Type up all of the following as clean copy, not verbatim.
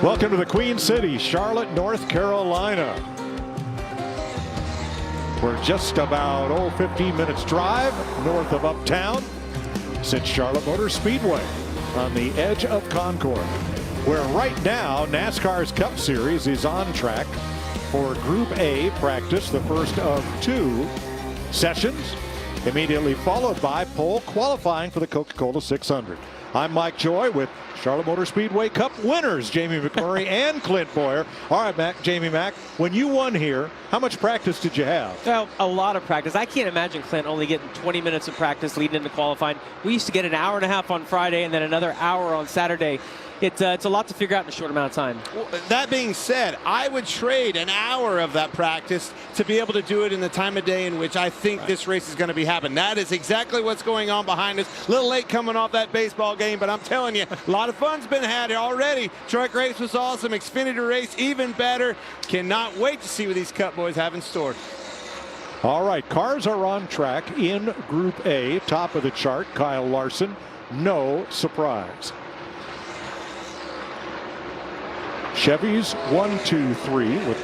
Welcome to the Queen City, Charlotte, North Carolina. We're just about 15 minutes drive north of Uptown. Sits Charlotte Motor Speedway on the edge of Concord, where right now NASCAR's Cup Series is on track for Group A practice, the first of 2 sessions, immediately followed by pole qualifying for the Coca-Cola 600. I'm Mike Joy with Charlotte Motor Speedway Cup winners Jamie McMurray and Clint Boyer. All right, Jamie Mack, when you won here, how much practice did you have? Well, a lot of practice. I can't imagine Clint only getting 20 minutes of practice leading into qualifying. We used to get an hour and a half on Friday and then another hour on Saturday. It's a lot to figure out in a short amount of time. Well, that being said, I would trade an hour of that practice to be able to do it in the time of day in which I think this race is going to be happening. That is exactly what's going on behind us. A little late coming off that baseball game, but I'm telling you, a lot of fun's been had here already. Truck race was awesome. Xfinity race even better. Cannot wait to see what these Cup boys have in store. All right, cars are on track in Group A, top of the chart, Kyle Larson. No surprise. Chevys 1, 2, 3 with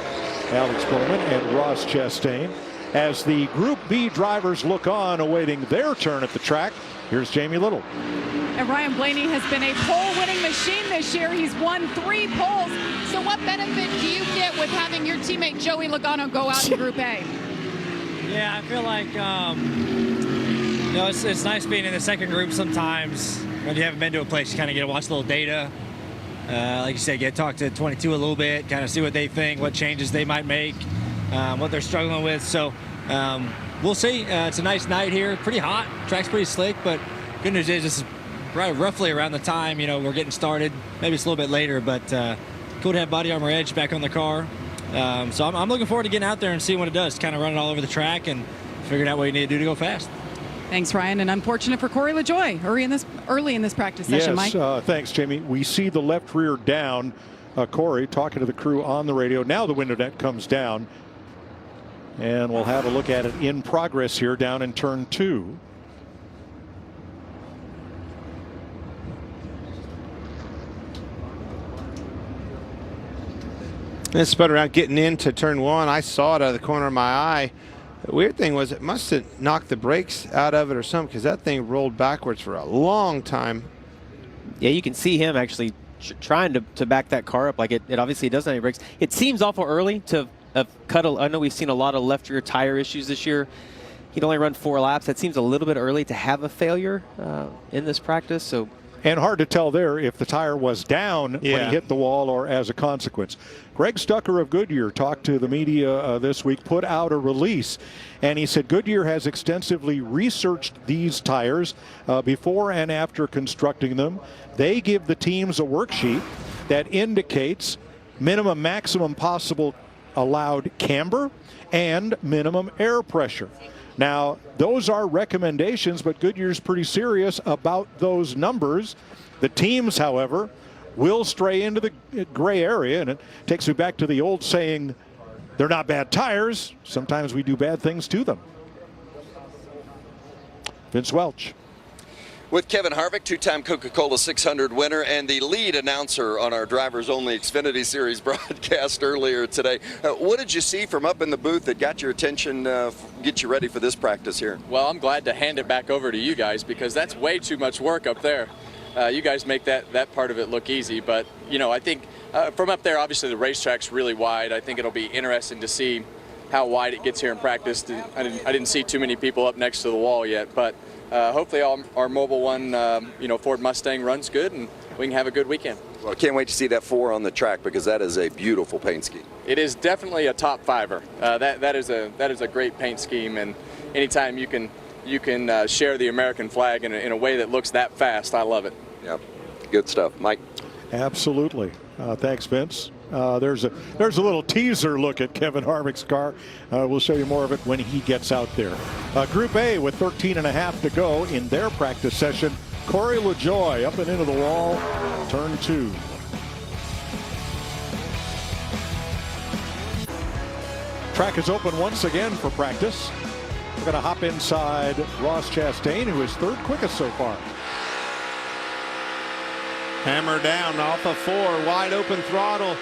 Alex Bowman and Ross Chastain. As the Group B drivers look on, awaiting their turn at the track, here's Jamie Little. And Ryan Blaney has been a pole-winning machine this year. He's won 3 poles. So what benefit do you get with having your teammate Joey Logano go out in Group A? Yeah, I feel like it's nice being in the second group sometimes. When you haven't been to a place, you kind of get to watch a little data. Like you said, get to talk to 22 a little bit, kind of see what they think, what changes they might make, what they're struggling with. So we'll see. It's a nice night here. Pretty hot. Track's pretty slick, but good news is this is roughly around the time, we're getting started. Maybe it's a little bit later, but cool to have Body Armor Edge back on the car. So I'm looking forward to getting out there and seeing what it does, kind of running all over the track and figuring out what you need to do to go fast. Thanks, Ryan, and unfortunate for Corey LaJoie early in this practice session, Mike. Yes, thanks, Jamie. We see the left rear down. Corey talking to the crew on the radio. Now the window net comes down, and we'll have a look at it in progress here down in turn 2. This spun around getting into turn 1. I saw it out of the corner of my eye. The weird thing was it must have knocked the brakes out of it or something, because that thing rolled backwards for a long time. Yeah, you can see him actually trying to back that car up. Like it obviously doesn't have any brakes. It seems awful early to have cut I know we've seen a lot of left rear tire issues this year. He'd only run 4 laps. That seems a little bit early to have a failure in this practice. So. And hard to tell there if the tire was down when he hit the wall or as a consequence. Greg Stucker of Goodyear talked to the media this week, put out a release, and he said Goodyear has extensively researched these tires before and after constructing them. They give the teams a worksheet that indicates minimum, maximum possible allowed camber and minimum air pressure. Now, those are recommendations, but Goodyear's pretty serious about those numbers. The teams, however, will stray into the gray area, and it takes me back to the old saying, they're not bad tires. Sometimes we do bad things to them. Vince Welch. With Kevin Harvick, 2-time Coca-Cola 600 winner and the lead announcer on our Drivers Only Xfinity Series broadcast earlier today. What did you see from up in the booth that got your attention, get you ready for this practice here? Well, I'm glad to hand it back over to you guys because that's way too much work up there. You guys make that part of it look easy, but I think from up there, obviously the racetrack's really wide. I think it'll be interesting to see how wide it gets here in practice. I didn't see too many people up next to the wall yet, but hopefully our Mobile One, Ford Mustang runs good and we can have a good weekend. Well, I can't wait to see that 4 on the track because that is a beautiful paint scheme. It is definitely a top 5er. That is a great paint scheme, and anytime you can share the American flag in a way that looks that fast, I love it. Yep, good stuff, Mike. Absolutely. Thanks, Vince. There's a little teaser look at Kevin Harvick's car. We'll show you more of it when he gets out there. Group A with 13.5 to go in their practice session. Corey LaJoie up and into the wall, turn 2. Track is open once again for practice. We're going to hop inside Ross Chastain, who is 3rd quickest so far. Hammer down off of 4, wide open throttle.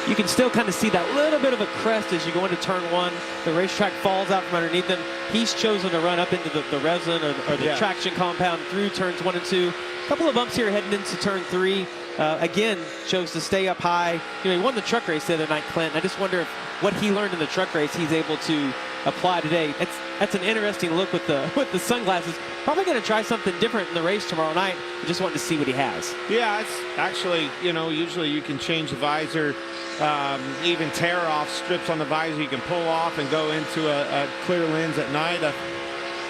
You can still kind of see that little bit of a crest as you go into turn 1. The racetrack falls out from underneath him. He's chosen to run up into the resin or the traction compound through turns 1 and 2. A couple of bumps here heading into turn 3. Again, chose to stay up high. You know, he won the truck race the other night, Clint. I just wonder if what he learned in the truck race he's able to apply today. That's an interesting look with the sunglasses. Probably going to try something different in the race tomorrow night. I just wanted to see what he has. Yeah, it's actually, you know, usually you can change the visor, even tear off strips on the visor you can pull off and go into a clear lens at night.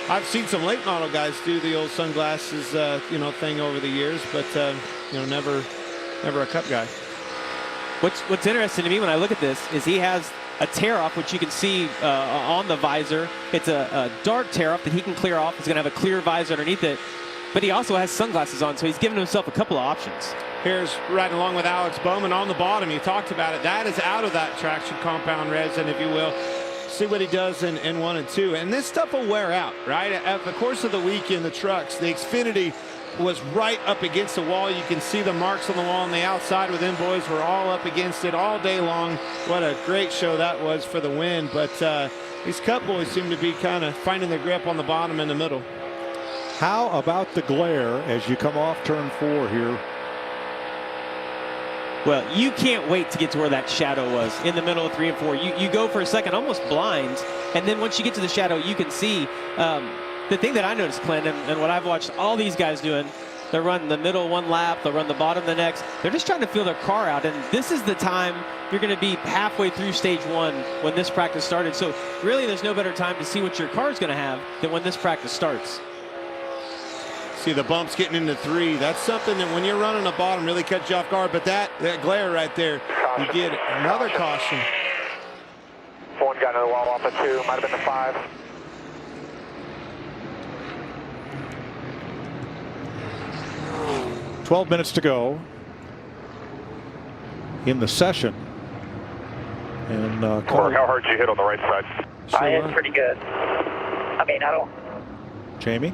I've seen some late model guys do the old sunglasses, you know, thing over the years, but you know, never a Cup guy. What's interesting to me when I look at this is he has a tear off, which you can see on the visor. It's a dark tear off that he can clear off. He's going to have a clear visor underneath it, but he also has sunglasses on, so he's given himself a couple of options. Here's riding along with Alex Bowman on the bottom. You talked about it. That is out of that traction compound resin, if you will. See what he does in 1 and 2. And this stuff will wear out, right? At the course of the weekend, the trucks, the Xfinity was right up against the wall. You can see the marks on the wall on the outside with them boys. Were all up against it all day long. What a great show that was for the win. But these Cup boys seem to be kind of finding their grip on the bottom and the middle. How about the glare as you come off turn 4 here? Well, you can't wait to get to where that shadow was in the middle of 3 and 4. You go for a second, almost blind, and then once you get to the shadow, you can see. The thing that I noticed, Clint, and what I've watched all these guys doing, they're running the middle 1 lap, they'll run the bottom the next. They're just trying to feel their car out, and this is the time you're going to be halfway through stage 1 when this practice started. So really, there's no better time to see what your car is going to have than when this practice starts. See the bumps getting into 3. That's something that when you're running the bottom really cuts you off guard. But that glare right there, you get another caution. 1 got another wall off of 2. Might have been the 5. "12 minutes to go in the session." And How hard did you hit on the right side? I hit pretty good. I mean, I don't. Jamie?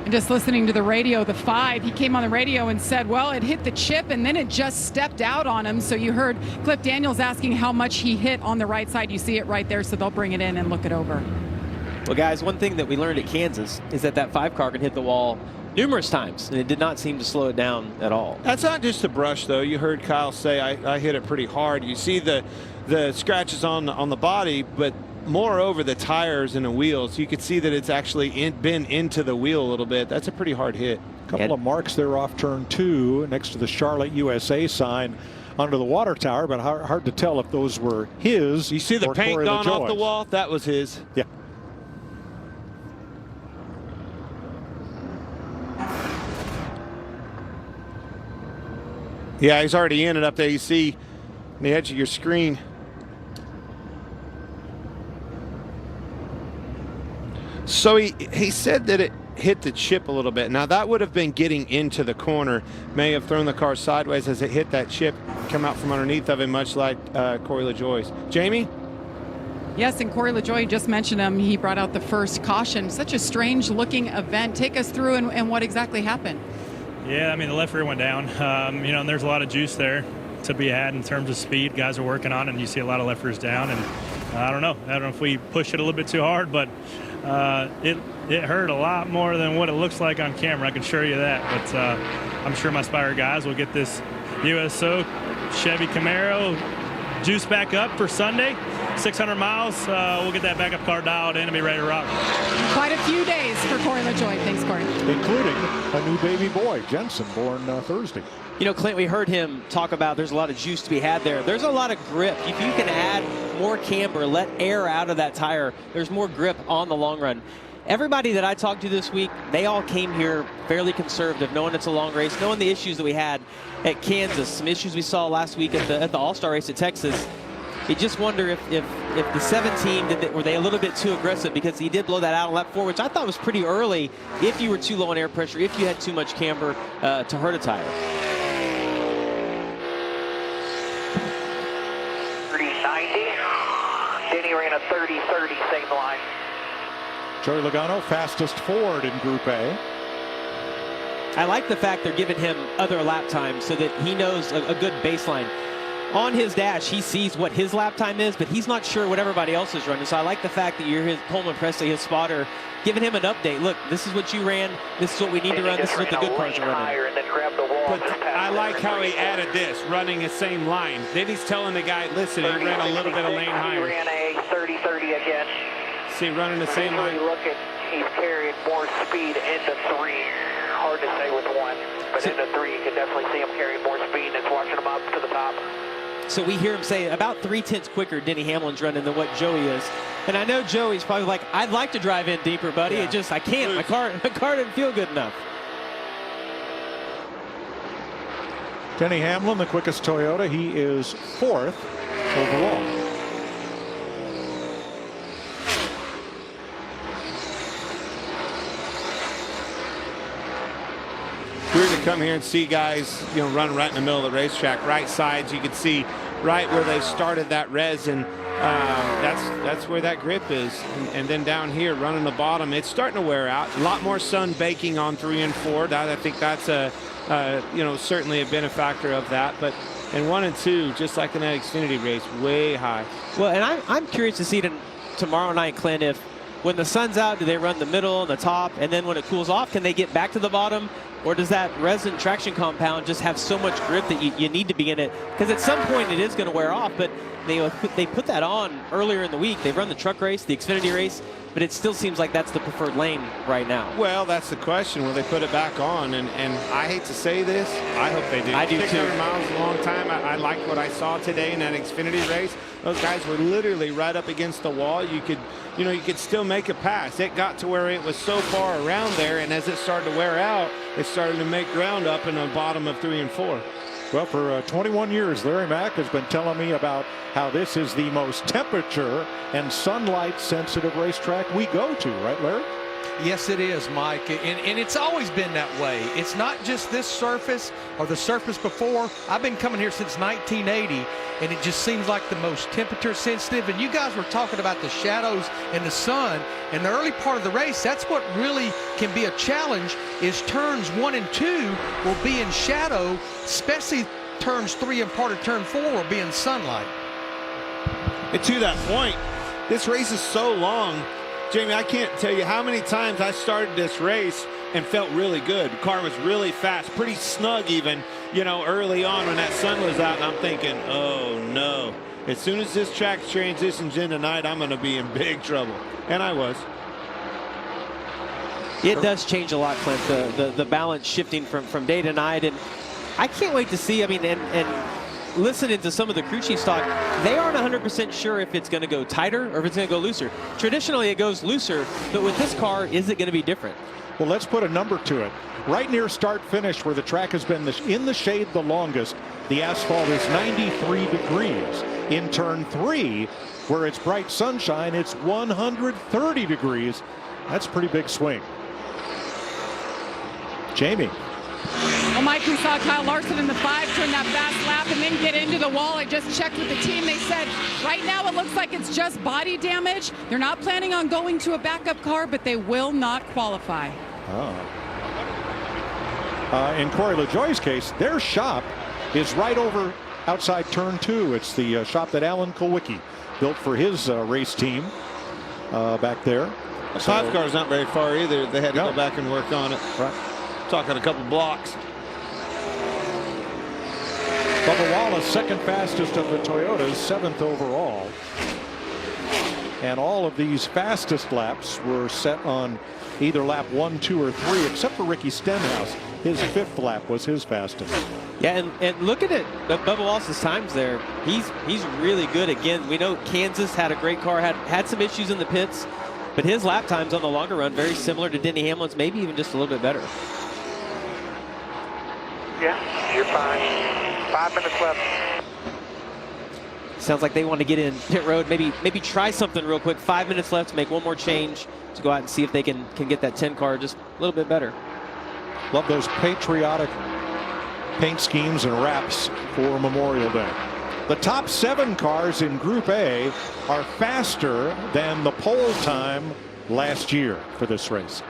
And just listening to the radio, the 5, he came on the radio and said, well, it hit the chip and then it just stepped out on him. So you heard Cliff Daniels asking how much he hit on the right side. You see it right there, so they'll bring it in and look it over. Well, guys, one thing that we learned at Kansas is that 5 car can hit the wall numerous times, and it did not seem to slow it down at all. That's not just a brush, though. You heard Kyle say I hit it pretty hard. You see the scratches on the body, but moreover the tires and the wheels. You could see that it's actually been into the wheel a little bit. That's a pretty hard hit. A couple of marks there off turn 2 next to the Charlotte USA sign under the water tower, but hard to tell if those were his. You see the paint gone off the wall? That was his. Yeah. Yeah, he's already in it up there. You see the edge of your screen. So he said that it hit the chip a little bit. Now that would have been getting into the corner, may have thrown the car sideways as it hit that chip, come out from underneath of him, much like Corey LaJoie's. Jamie? Yes, and Corey LaJoie, just mentioned him. He brought out the first caution. Such a strange looking event. Take us through and what exactly happened. Yeah, I mean, the left rear went down, you know, and there's a lot of juice there to be had in terms of speed. Guys are working on it, and you see a lot of left rears down, and I don't know if we pushed it a little bit too hard, but it hurt a lot more than what it looks like on camera, I can assure you that. But I'm sure my Spire guys will get this USO Chevy Camaro juice back up for Sunday. 600 miles, we'll get that backup car dialed in and be ready to rock. Quite a few days for Corey LaJoie. Thanks, Corey. Including a new baby boy, Jensen, born Thursday. You know, Clint, we heard him talk about there's a lot of juice to be had there. There's a lot of grip. If you can add more camber, let air out of that tire, there's more grip on the long run. Everybody that I talked to this week, they all came here fairly conservative, knowing it's a long race, knowing the issues that we had at Kansas, some issues we saw last week at the All-Star race at Texas. You just wonder if the 17, were they a little bit too aggressive, because he did blow that out on lap 4, which I thought was pretty early if you were too low on air pressure, if you had too much camber to hurt a tire. 30-90. Denny ran a 30-30 same line. Joey Logano, fastest Ford in Group A. I like the fact they're giving him other lap times so that he knows a good baseline. On his dash, he sees what his lap time is, but he's not sure what everybody else is running. So I like the fact that you're his Coleman Presley, his spotter, giving him an update. Look, this is what you ran. This is what we need to run. This is what the good cars are running. But I like how he added this, running the same line. Then he's telling the guy, listen, he ran a little bit of lane higher. He ran a 30-30 again. See, running the same line. Look at, he's carrying more speed into 3. Hard to say with 1, but into 3, you can definitely see him carrying more speed. It's watching him up to the top. So we hear him say about 3/10 quicker Denny Hamlin's running than what Joey is. And I know Joey's probably like, I'd like to drive in deeper, buddy. Yeah. It just, I can't. My car didn't feel good enough. Denny Hamlin, the quickest Toyota. He is 4th overall. Weird to come here and see guys, run right in the middle of the racetrack, right sides. You can see right where they started that res, and that's where that grip is. And then down here, running the bottom, it's starting to wear out. A lot more sun baking on 3 and 4. I think that's certainly a benefactor of that. But in 1 and 2, just like in that Xfinity race, way high. Well, and I'm curious to see tomorrow night, Clint, if when the sun's out, do they run the middle and the top, and then when it cools off, can they get back to the bottom? Or does that resin traction compound just have so much grip that you need to be in it? Because at some point it is going to wear off, but they put that on earlier in the week. They've run the truck race, the Xfinity race, but it still seems like that's the preferred lane right now. Well, that's the question. Will they put it back on? And I hate to say this. I hope they do. I do 600 too. miles is a long time. I liked what I saw today in that Xfinity race. Those guys were literally right up against the wall. You could still make a pass. It got to where it was so far around there, and as it started to wear out, it started to make ground up in the bottom of 3 and 4. Well, for 21 years, Larry Mack has been telling me about how this is the most temperature and sunlight sensitive racetrack we go to, right, Larry? Yes, it is, Mike, and it's always been that way. It's not just this surface or the surface before. I've been coming here since 1980, and it just seems like the most temperature sensitive. And you guys were talking about the shadows and the sun in the early part of the race. That's what really can be a challenge, is turns 1 and 2 will be in shadow, especially turns 3 and part of turn 4 will be in sunlight. And to that point, this race is so long. Jamie, I can't tell you how many times I started this race and felt really good. The car was really fast, pretty snug even, early on when that sun was out, and I'm thinking, oh no. As soon as this track transitions in tonight, I'm going to be in big trouble. And I was. It does change a lot, Clint, the balance shifting from day to night. And I can't wait to see, and listening to some of the crew chiefs talk, they aren't 100% sure if it's going to go tighter or if it's going to go looser. Traditionally, it goes looser, but with this car, is it going to be different? Well, let's put a number to it. Right near start finish, where the track has been in the shade the longest, the asphalt is 93 degrees. In turn 3, where it's bright sunshine, it's 130 degrees. That's a pretty big swing. Jamie. Well, Mike, we saw Kyle Larson in the 5 turn that fast lap and then get into the wall. I just checked with the team. They said right now it looks like it's just body damage. They're not planning on going to a backup car, but they will not qualify. In Corey LaJoie's case, their shop is right over outside turn 2. It's the shop that Alan Kulwicki built for his race team back there. The 5 car's not very far either. They had to go back and work on it. Right. Talking a couple blocks. Bubba Wallace, second fastest of the Toyotas, 7th overall. And all of these fastest laps were set on either lap 1, 2, or 3, except for Ricky Stenhouse. His 5th lap was his fastest. Yeah, and look at it. Bubba Wallace's times there. He's really good. Again, we know Kansas had a great car, had some issues in the pits, but his lap times on the longer run very similar to Denny Hamlin's, maybe even just a little bit better. Yeah, you're fine. 5 minutes left. Sounds like they want to get in pit road, maybe try something real quick. 5 minutes left to make one more change to go out and see if they can get that 10 car just a little bit better. Love those patriotic paint schemes and wraps for Memorial Day. The top 7 cars in Group A are faster than the pole time last year for this race.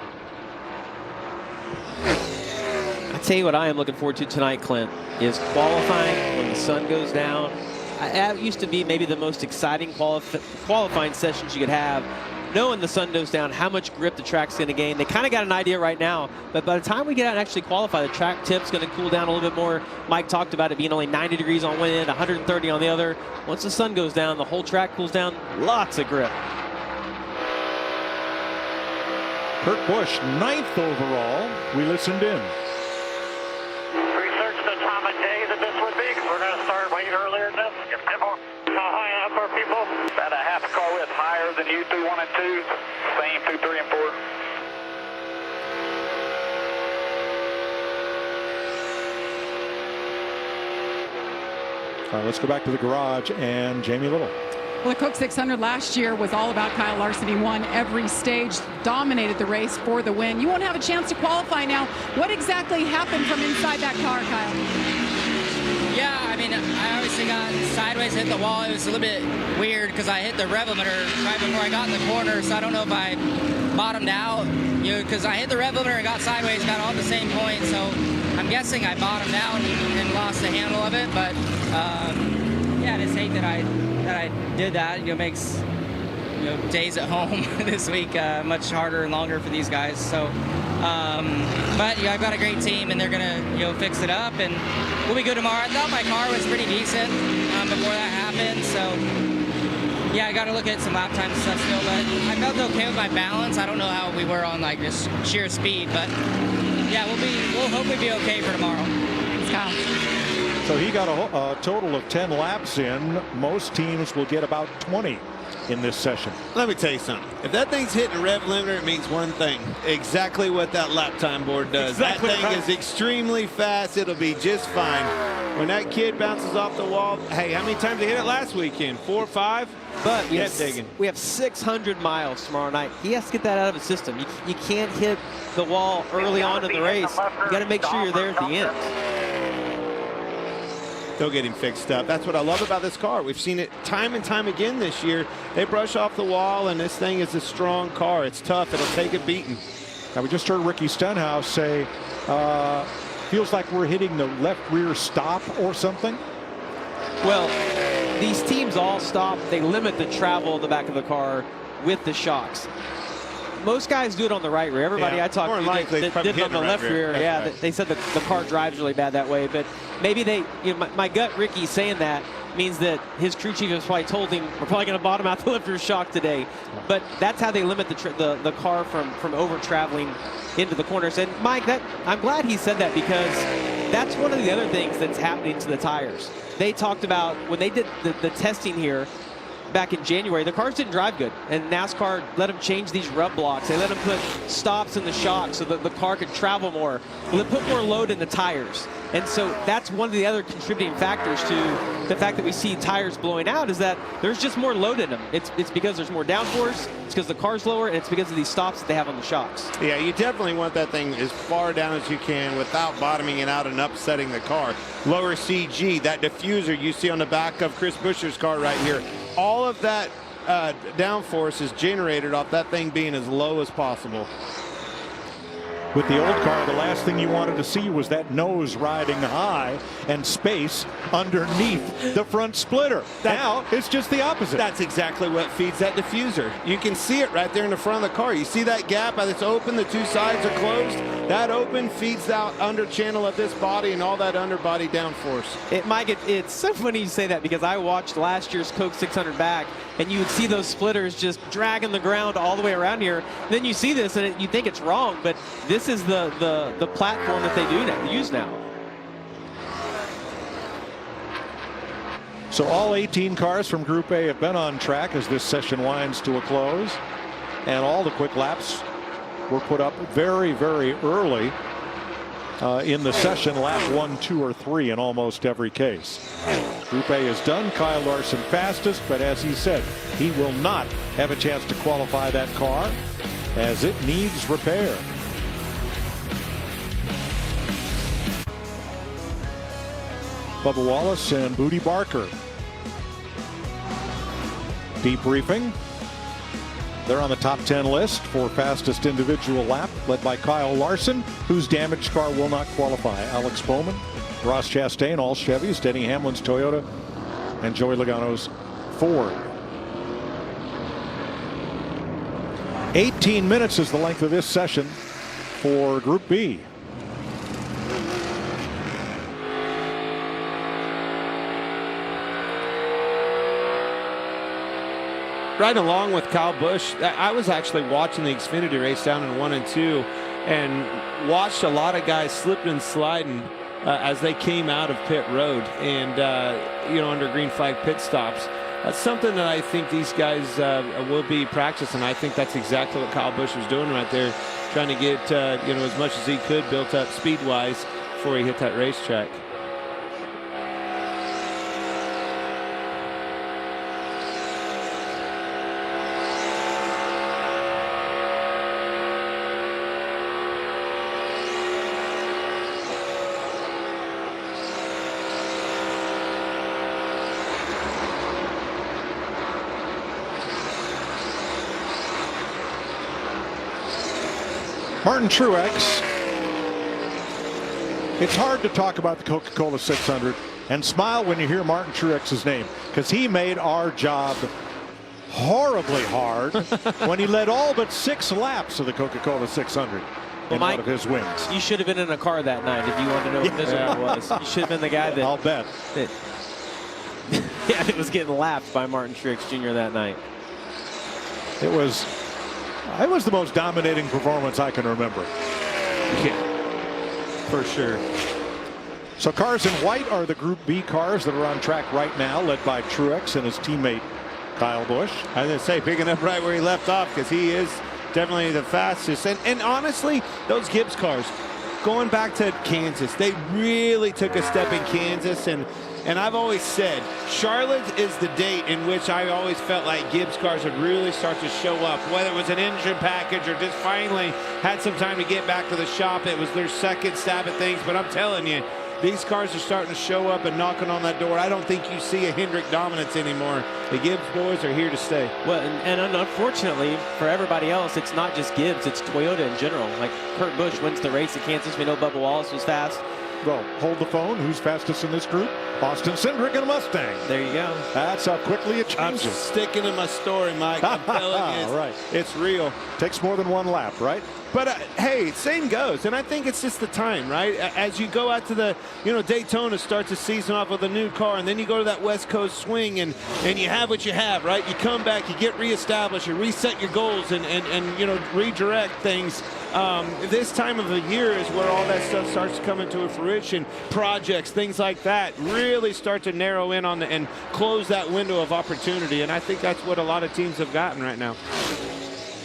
I tell you what I am looking forward to tonight, Clint, is qualifying when the sun goes down. That used to be maybe the most exciting qualifying sessions you could have, knowing the sun goes down, how much grip the track's going to gain. They kind of got an idea right now, but by the time we get out and actually qualify, the track tip's going to cool down a little bit more. Mike talked about it being only 90 degrees on one end, 130 on the other. Once the sun goes down, the whole track cools down. Lots of grip. Kurt Busch, 9th overall. We listened in. Research the time of day that this would be, because we're going to start way earlier than this. How high enough for people? About a half a car width higher than you through 1 and 2. Same through 3 and 4. All right, let's go back to the garage and Jamie Little. Well, the Coke 600 last year was all about Kyle Larson. He won every stage, dominated the race for the win. You won't have a chance to qualify now. What exactly happened from inside that car, Kyle? Yeah, I mean, I obviously got sideways, hit the wall. It was a little bit weird because I hit the rev limiter right before I got in the corner, so I don't know if I bottomed out, because I hit the rev limiter and got sideways, got all at the same point, so I'm guessing I bottomed out and lost the handle of it, but yeah, I just hate that I did that. Makes days at home this week much harder and longer for these guys. So, but I've got a great team, and they're gonna fix it up, and we'll be good tomorrow. I thought my car was pretty decent before that happened. So, yeah, I got to look at some lap times and stuff still, but I felt okay with my balance. I don't know how we were on like just sheer speed, but yeah, we'll hopefully be okay for tomorrow. It's Kyle. So he got a total of 10 laps in. Most teams will get about 20 in this session. Let me tell you something. If that thing's hitting a rev limiter, it means one thing. Exactly what that lap time board does. Exactly that thing is extremely fast. It'll be just fine. When that kid bounces off the wall, hey, how many times they hit it last weekend? 4 or 5? But we have 600 miles tomorrow night. He has to get that out of his system. You can't hit the wall early on in the race. You got to make sure you're there at the end. They'll get him fixed up. That's what I love about this car. We've seen it time and time again this year. They brush off the wall, and this thing is a strong car. It's tough. It'll take a beating. Now, we just heard Ricky Stenhouse say, feels like we're hitting the left rear stop or something. Well, these teams all stop. They limit the travel of the back of the car with the shocks. Most guys do it on the right rear. Everybody I talked to that did it on the left rear. Yeah, right. They said the car drives really bad that way. But maybe they, my gut, Ricky, saying that means that his crew chief has probably told him we're probably going to bottom out the left rear shock today. But that's how they limit the car from over traveling into the corners. And Mike, I'm glad he said that, because that's one of the other things that's happening to the tires. They talked about when they did the testing here back in January, the cars didn't drive good, and NASCAR let them change these rub blocks. They let them put stops in the shock so that the car could travel more. Well, they put more load in the tires, and so that's one of the other contributing factors to the fact that we see tires blowing out, is that there's just more load in them. It's because there's more downforce, it's because the car's lower, and it's because of these stops that they have on the shocks. Yeah, you definitely want that thing as far down as you can without bottoming it out and upsetting the car. Lower CG, that diffuser you see on the back of Chris Buescher's car right here, all of that downforce is generated off that thing being as low as possible. With the old car, the last thing you wanted to see was that nose riding high and space underneath the front splitter. Now it's just the opposite. That's exactly what feeds that diffuser. You can see it right there in the front of the car. You see that gap that's open, the two sides are closed. That open feeds out under channel of this body and all that underbody downforce. Mike, it's so funny you say that, because I watched last year's Coke 600 back, and you would see those splitters just dragging the ground all the way around here. Then you see this, and you think it's wrong, but this is the platform that they use now. So all 18 cars from Group A have been on track as this session winds to a close, and all the quick laps were put up very, very early in the session, lap 1, 2, or 3 in almost every case. Group A is done. Kyle Larson fastest, but as he said, he will not have a chance to qualify that car as it needs repair. Bubba Wallace and Booty Barker debriefing They're on the top 10 list for fastest individual lap, led by Kyle Larson, whose damaged car will not qualify. Alex Bowman, Ross Chastain, all Chevys, Denny Hamlin's Toyota, and Joey Logano's Ford. 18 minutes is the length of this session for Group B. Right along with Kyle Busch, I was actually watching the Xfinity race down in 1 and 2 and watched a lot of guys slipping and sliding as they came out of pit road and, under green flag pit stops. That's something that I think these guys will be practicing. I think that's exactly what Kyle Busch was doing right there, trying to get, as much as he could built up speed-wise before he hit that racetrack. Martin Truex. It's hard to talk about the Coca-Cola 600 and smile when you hear Martin Truex's name, because he made our job horribly hard when he led all but 6 laps of the Coca-Cola 600 in one of his wins. You should have been in a car that night if you wanted to know what miserable was. You should have been the guy that... I'll bet. That was getting lapped by Martin Truex Jr. that night. It was the most dominating performance I can remember. Yeah, for sure. So cars in white are the Group B cars that are on track right now, led by Truex and his teammate Kyle Busch. I was going to say, picking up right where he left off, because he is definitely the fastest. And honestly, those Gibbs cars, going back to Kansas, they really took a step in Kansas. And I've always said, Charlotte is the date in which I always felt like Gibbs cars would really start to show up, whether it was an engine package or just finally had some time to get back to the shop. It was their second stab at things. But I'm telling you, these cars are starting to show up and knocking on that door. I don't think you see a Hendrick dominance anymore. The Gibbs boys are here to stay. Well, and unfortunately for everybody else, it's not just Gibbs, it's Toyota in general. Like Kurt Busch wins the race at Kansas. We know Bubba Wallace was fast. Well, hold the phone. Who's fastest in this group? Austin Cindric in a Mustang. There you go. That's how quickly it I'm changes. sticking to my story, Mike. I'm telling you, right. It's real. Takes more than one lap, right? But hey, same goes, and I think it's just the time, right? As you go out to the, Daytona starts the season off with a new car, and then you go to that West Coast swing, and you have what you have, right? You come back, you get reestablished, you reset your goals, and redirect things. This time of the year is where all that stuff starts to come into fruition. Projects, things like that, really start to narrow in on and close that window of opportunity, and I think that's what a lot of teams have gotten right now.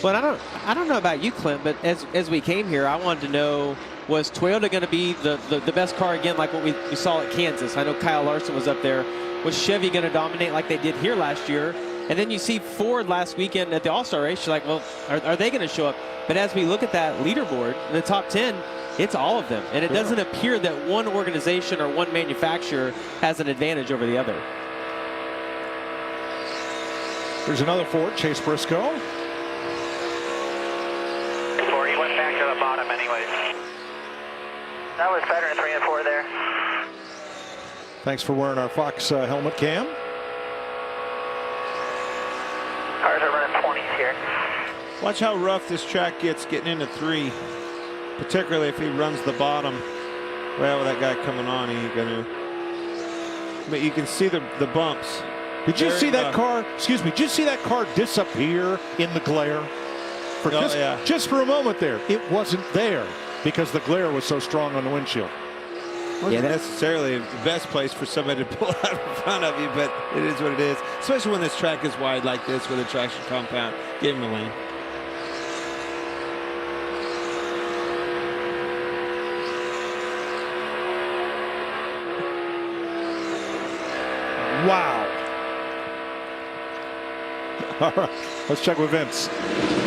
But I don't know about you, Clint, but as we came here, I wanted to know, was Toyota going to be the best car again, like what we saw at Kansas? I know Kyle Larson was up there. Was Chevy going to dominate like they did here last year? And then you see Ford last weekend at the All-Star race. You're like, well, are they going to show up? But as we look at that leaderboard in the top 10, it's all of them. And it doesn't appear that one organization or one manufacturer has an advantage over the other. There's another Ford, Chase Briscoe. He went back to the bottom anyways. That was better in 3 and 4 there. Thanks for wearing our Fox helmet, Cam. Cars are running 20s here. Watch how rough this track gets getting into 3, particularly if he runs the bottom. Well, with that guy coming on, he ain't gonna. But you can see the bumps. Did you see that car? Excuse me. Did you see that car disappear in the glare? Just for a moment there, it wasn't there because the glare was so strong on the windshield. Wasn't necessarily the best place for somebody to pull out in front of you, but it is what it is. Especially when this track is wide like this with a traction compound. Give him a lane. Wow. All right, let's check with Vince.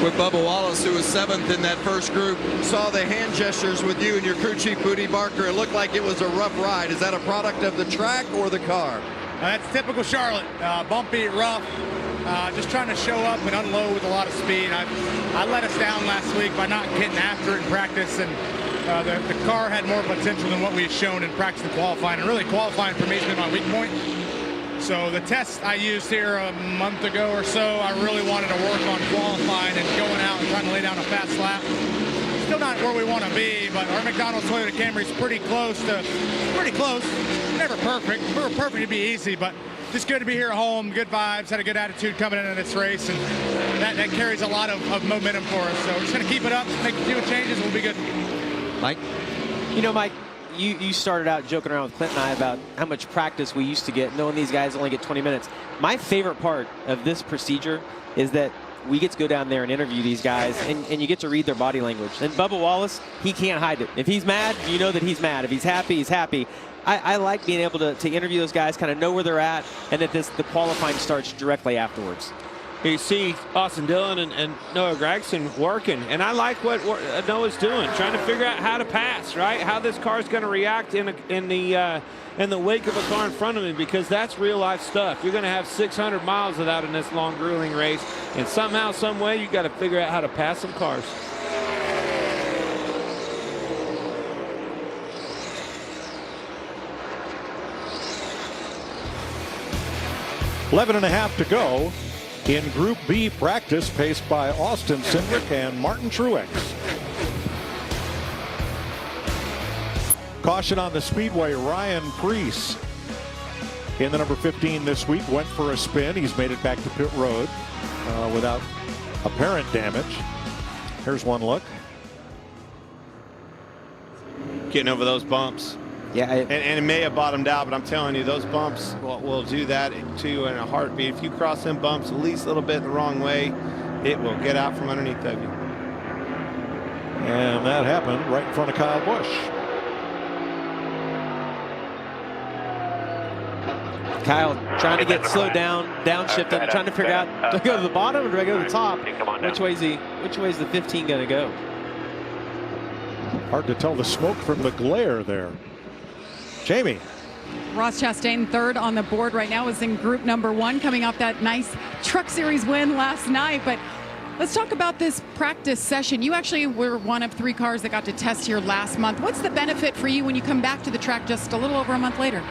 With Bubba Wallace, who was 7th in that first group, saw the hand gestures with you and your crew chief, Booty Barker. It looked like it was a rough ride. Is that a product of the track or the car? That's typical Charlotte. Bumpy, rough. Just trying to show up and unload with a lot of speed. I let us down last week by not getting after it in practice, and the car had more potential than what we had shown in practice and qualifying. And really, qualifying for me has been my weak point. So the test I used here a month ago or so, I really wanted to work on qualifying and going out and trying to lay down a fast lap. Still not where we want to be, but our McDonald's Toyota Camry is pretty close. Never perfect. If we were perfect, it'd be easy, but just good to be here at home. Good vibes. Had a good attitude coming into this race, and that carries a lot of momentum for us. So we're just going to keep it up, make a few changes, and we'll be good. Mike? You know, Mike, you started out joking around with Clint and I about how much practice we used to get, knowing these guys only get 20 minutes. My favorite part of this procedure is that we get to go down there and interview these guys, and you get to read their body language. And Bubba Wallace, he can't hide it. If he's mad, you know that he's mad. If he's happy, he's happy. I like being able to interview those guys, kind of know where they're at, and that the qualifying starts directly afterwards. You see Austin Dillon and Noah Gragson working, and I like what Noah's doing, trying to figure out how to pass, right? How this car's going to react in the wake of a car in front of him, because that's real life stuff. You're going to have 600 miles of that in this long, grueling race, and somehow, some way, you got to figure out how to pass some cars. .11.5 to go in Group B practice, paced by Austin Cindric and Martin Truex. Caution on the speedway. Ryan Preece in the number 15 this week went for a spin. He's made it back to pit road without apparent damage. Here's one look. Getting over those bumps. Yeah, and it may have bottomed out, but I'm telling you, those bumps will do that to you in a heartbeat. If you cross them bumps at least a little bit the wrong way, it will get out from underneath of you. And that happened right in front of Kyle Busch. Kyle trying to get slowed down, downshifting, trying to figure out, do I go to the bottom or do I go to the top? Which way is the 15 going to go? Hard to tell the smoke from the glare there. Jamie. Ross Chastain, third on the board right now, is in group number 1, coming off that nice Truck Series win last night. But let's talk about this practice session. You actually were one of 3 cars that got to test here last month. What's the benefit for you when you come back to the track just a little over a month later?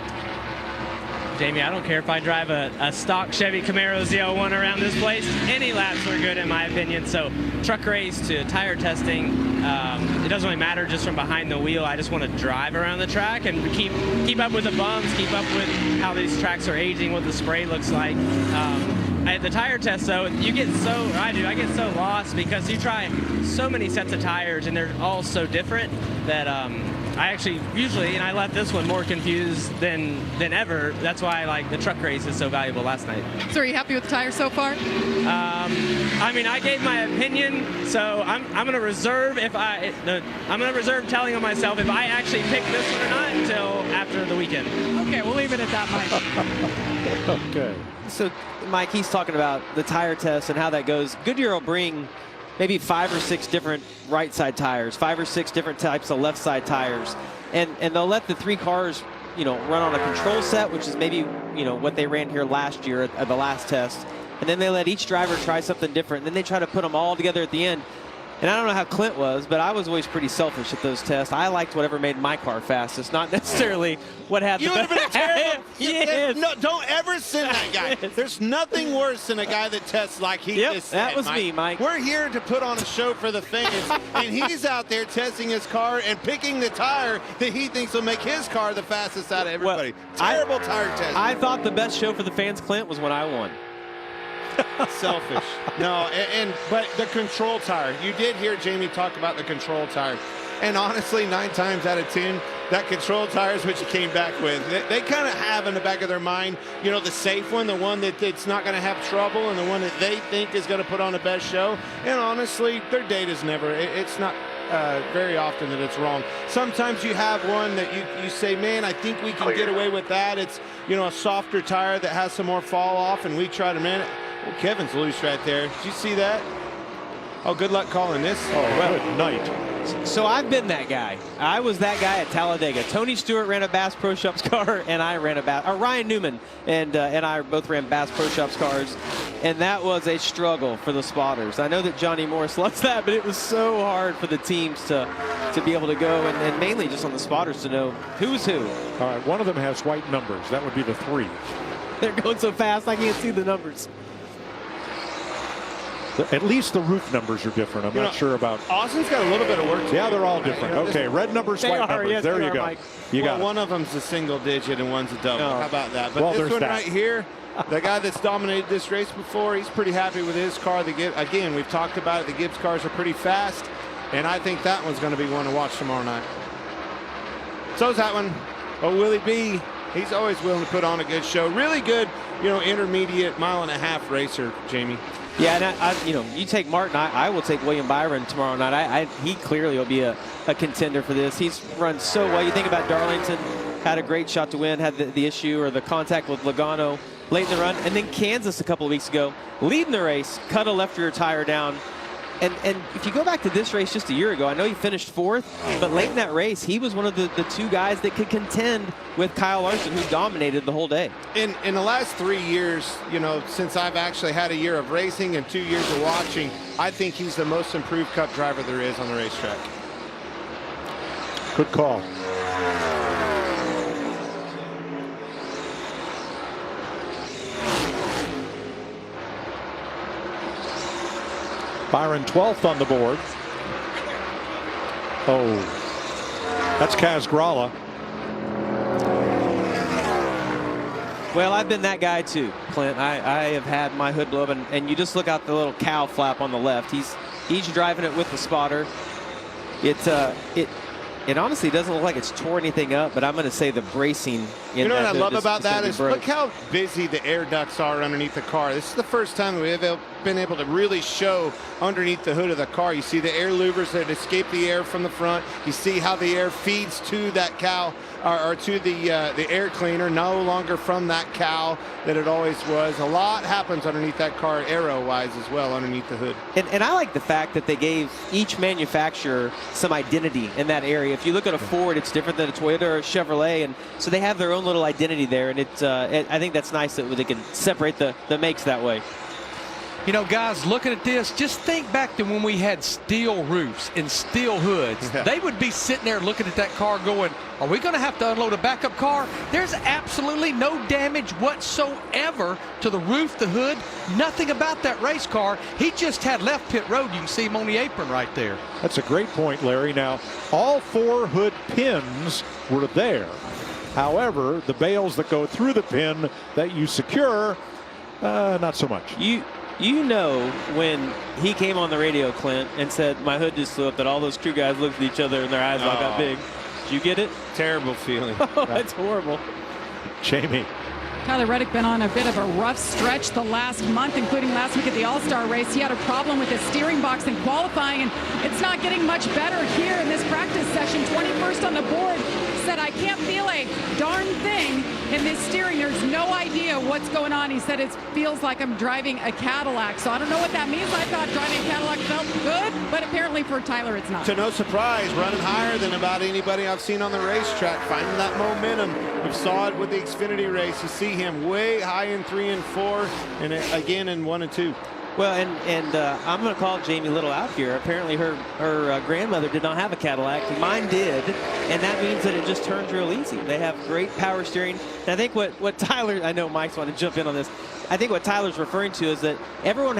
Jamie, I don't care if I drive a stock Chevy Camaro ZL1 around this place. Any laps are good in my opinion. So truck race to tire testing, it doesn't really matter just from behind the wheel. I just want to drive around the track and keep up with the bumps, keep up with how these tracks are aging, what the spray looks like. At the tire test, though, I get so lost because you try so many sets of tires and they're all so different that I actually usually, and I left this one more confused than ever. That's why like the truck race is so valuable last night. So are you happy with the tires so far? I mean, I gave my opinion, so I'm going to reserve telling on myself if I actually pick this one or not until after the weekend. Okay, we'll leave it at that, Mike. Okay. So, Mike, he's talking about the tire test and how that goes. Goodyear will bring maybe 5 or 6 different right side tires, 5 or 6 different types of left side tires, and they'll let the 3 cars, run on a control set, which is maybe what they ran here last year at the last test, and then they let each driver try something different, and then they try to put them all together at the end. And I don't know how Clint was, but I was always pretty selfish at those tests. I liked whatever made my car fastest, not necessarily what had the best. You would have been terrible. Yes. No, don't ever send that guy. There's nothing worse than a guy that tests like he just said, that was Mike. me, Mike. We're here to put on a show for the fans, and he's out there testing his car and picking the tire that he thinks will make his car the fastest out of everybody. Well, Terrible tire testing. I thought the best show for the fans, Clint, was when I won. Selfish. No, but the control tire. You did hear Jamie talk about the control tire. And honestly, 9 times out of 10, that control tire is what you came back with. They kind of have in the back of their mind, the safe one, the one that's not going to have trouble, and the one that they think is going to put on the best show. And honestly, their data's never, it's not very often that it's wrong. Sometimes you have one that you say, man, I think we can get away with that. It's, a softer tire that has some more fall off, and we try to man it. Well, Kevin's loose right there. Did you see that? Oh, good luck calling this. Oh, good night. So I've been that guy. I was that guy at Talladega. Tony Stewart ran a Bass Pro Shops car, and I ran Ryan Newman and I both ran Bass Pro Shops cars. And that was a struggle for the spotters. I know that Johnny Morris loves that, but it was so hard for the teams to be able to go, and mainly just on the spotters to know who's who. All right, one of them has white numbers. That would be the 3. They're going so fast, I can't see the numbers. At least the roof numbers are different. I'm not sure about. Austin's got a little bit of work to do. Yeah, they're all different. Okay, red numbers, white numbers. Yes, there you go. Mike. You got one of them's a single digit and one's a double. Oh. How about that? But Well, this there's one that. right here, the guy that's dominated this race before, he's pretty happy with his car. Again, we've talked about it. The Gibbs cars are pretty fast, and I think that one's going to be one to watch tomorrow night. So's that one. Oh, Willie B, he's always willing to put on a good show. Really good, intermediate 1.5-mile racer, Jamie. Yeah, and you take Martin. I will take William Byron tomorrow night. He clearly will be a contender for this. He's run so well. You think about Darlington, had a great shot to win, had the issue or the contact with Logano late in the run, and then Kansas a couple of weeks ago, leading the race, cut a left rear tire down. And if you go back to this race just a year ago, I know he finished 4th, but late in that race, he was one of the 2 guys that could contend with Kyle Larson, who dominated the whole day. In the last 3 years, since I've actually had a year of racing and 2 years of watching, I think he's the most improved Cup driver there is on the racetrack. Good call. Byron 12th on the board. Oh, that's Kaz Gralla. Well, I've been that guy too, Clint. I have had my hood blow up, and you just look out the little cow flap on the left. He's driving it with the spotter. It honestly doesn't look like it's tore anything up, but I'm going to say the bracing. You know what I love about that is look how busy the air ducts are underneath the car. This is the first time we've been able to really show underneath the hood of the car. You see the air louvers that escape the air from the front. You see how the air feeds to that cow or to the air cleaner, no longer from that cow that it always was. A lot happens underneath that car aero-wise as well underneath the hood. And I like the fact that they gave each manufacturer some identity in that area. If you look at a Ford, it's different than a Toyota or a Chevrolet, and so they have their own little identity there, and I think that's nice that they can separate the makes that way. Guys, looking at this, just think back to when we had steel roofs and steel hoods. Yeah. They would be sitting there looking at that car going, are we going to have to unload a backup car? There's absolutely no damage whatsoever to the roof, the hood, nothing about that race car. He just had left pit road. You can see him on the apron right there. That's a great point, Larry. Now, all 4 hood pins were there. However, the bales that go through the pin that you secure, not so much. You know when he came on the radio, Clint, and said, my hood just flew up, that all those crew guys looked at each other and their eyes all got big. Did you get it? Terrible feeling. Oh, that's horrible. Jamie. Tyler Reddick been on a bit of a rough stretch the last month, including last week at the All-Star race. He had a problem with his steering box in qualifying, and it's not getting much better here in this practice session. 21st on the board. Said, I can't feel a darn thing in this steering. There's no idea what's going on. He said it feels like I'm driving a Cadillac. So I don't know what that means. I thought driving a Cadillac felt good, but apparently for Tyler it's not. To no surprise, running higher than about anybody I've seen on the racetrack, finding that momentum. We saw it with the Xfinity race. You see him way high in 3 and 4, and again in 1 and 2. Well, and I'm going to call Jamie Little out here. Apparently her grandmother did not have a Cadillac. Mine did, and that means that it just turns real easy. They have great power steering. And I think what Tyler, I know Mike's want to jump in on this. I think what Tyler's referring to is that everyone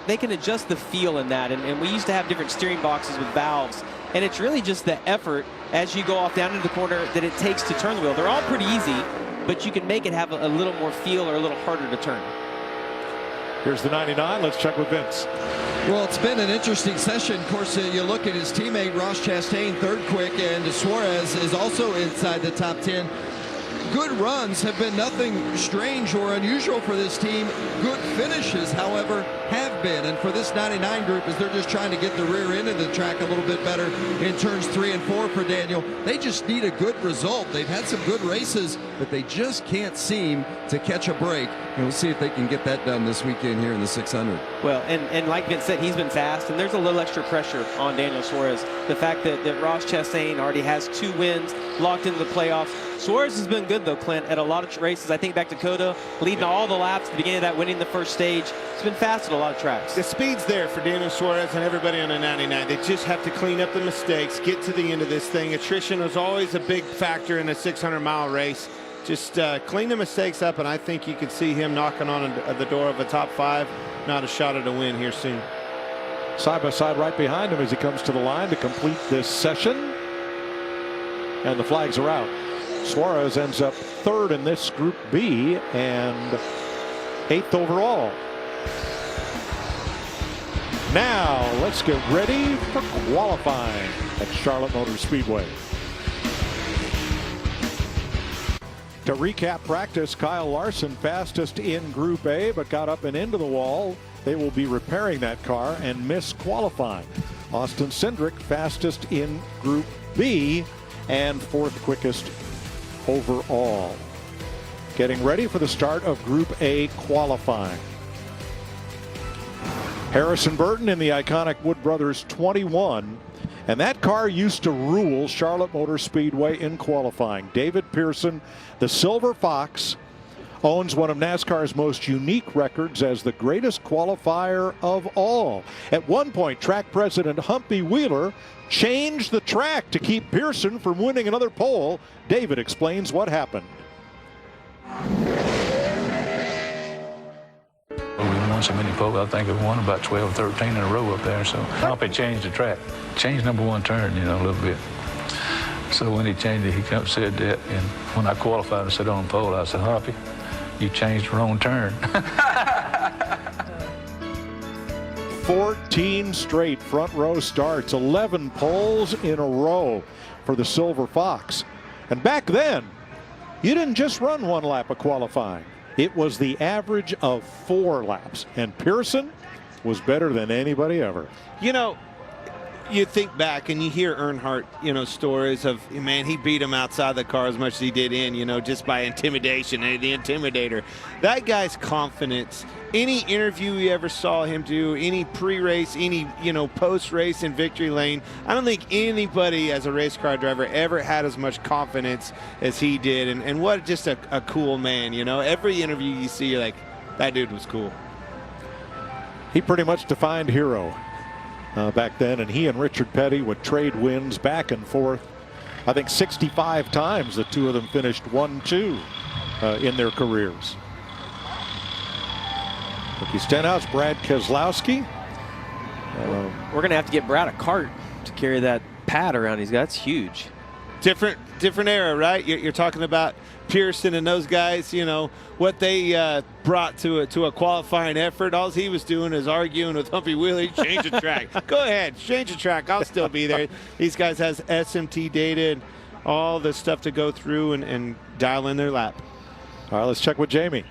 they can adjust the feel in that, and we used to have different steering boxes with valves, and it's really just the effort as you go off down into the corner that it takes to turn the wheel. They're all pretty easy, but you can make it have a little more feel or a little harder to turn. Here's the 99. Let's check with Vince. Well, it's been an interesting session. Of course, you look at his teammate, Ross Chastain, 3rd quick, and Suarez is also inside the top 10. Good runs have been nothing strange or unusual for this team. Good finishes, however, have been. And for this 99 group, as they're just trying to get the rear end of the track a little bit better in turns 3 and 4 for Daniel, they just need a good result. They've had some good races, but they just can't seem to catch a break. And we'll see if they can get that done this weekend here in the 600. Well, and like Vince said, he's been fast, and there's a little extra pressure on Daniel Suarez. The fact that Ross Chastain already has 2 wins locked into the playoffs. Suarez has been good, though, Clint, at a lot of races. I think back to Coda, leading all the laps at the beginning of that, winning the first stage. It's been fast at a lot of tracks. The speed's there for Daniel Suarez and everybody on the 99. They just have to clean up the mistakes, get to the end of this thing. Attrition is always a big factor in a 600-mile race. Just clean the mistakes up, and I think you could see him knocking on the door of a top 5. Not a shot at a win here soon. Side by side right behind him as he comes to the line to complete this session. And the flags are out. Suarez ends up 3rd in this Group B and 8th overall. Now let's get ready for qualifying at Charlotte Motor Speedway. To recap practice, Kyle Larson fastest in Group A, but got up and into the wall. They will be repairing that car and miss qualifying. Austin Cindric fastest in Group B and 4th quickest overall. Getting ready for the start of Group A qualifying. Harrison Burton in the iconic Wood Brothers 21. And that car used to rule Charlotte Motor Speedway in qualifying. David Pearson, the Silver Fox, owns one of NASCAR's most unique records as the greatest qualifier of all. At one point, track president Humpy Wheeler changed the track to keep Pearson from winning another pole. David explains what happened. We won so many poles. I think we won about 12, 13 in a row up there. So Humpy changed the track, changed number 1 turn, you know, a little bit. So when he changed it, he said that. And when I qualified and sat on the pole, I said, Humpy, you changed the wrong turn. 14 straight front row starts, 11 poles in a row for the Silver Fox. And back then, you didn't just run 1 lap of qualifying. It was the average of 4 laps. And Pearson was better than anybody ever. You know, you think back and you hear Earnhardt, you know, stories of, man, he beat him outside the car as much as he did in, you know, just by intimidation, the intimidator. That guy's confidence, any interview you ever saw him do, any pre-race, any, you know, post-race in victory lane, I don't think anybody as a race car driver ever had as much confidence as he did. And what just a cool man, you know. Every interview you see, you're like, that dude was cool. He pretty much defined hero back then, and he and Richard Petty would trade wins back and forth. I think 65 times the two of them finished 1-2 in their careers. Ricky Stenhouse, Brad Keselowski. We're going to have to get Brad a cart to carry that pad around. That's huge. Different era, right? You're talking about Pearson and those guys, you know, what they brought to a qualifying effort. All he was doing is arguing with Humpy Wheeler. Change the track. Go ahead, change the track. I'll still be there. These guys has SMT data and all the stuff to go through and dial in their lap. All right, let's check with Jamie.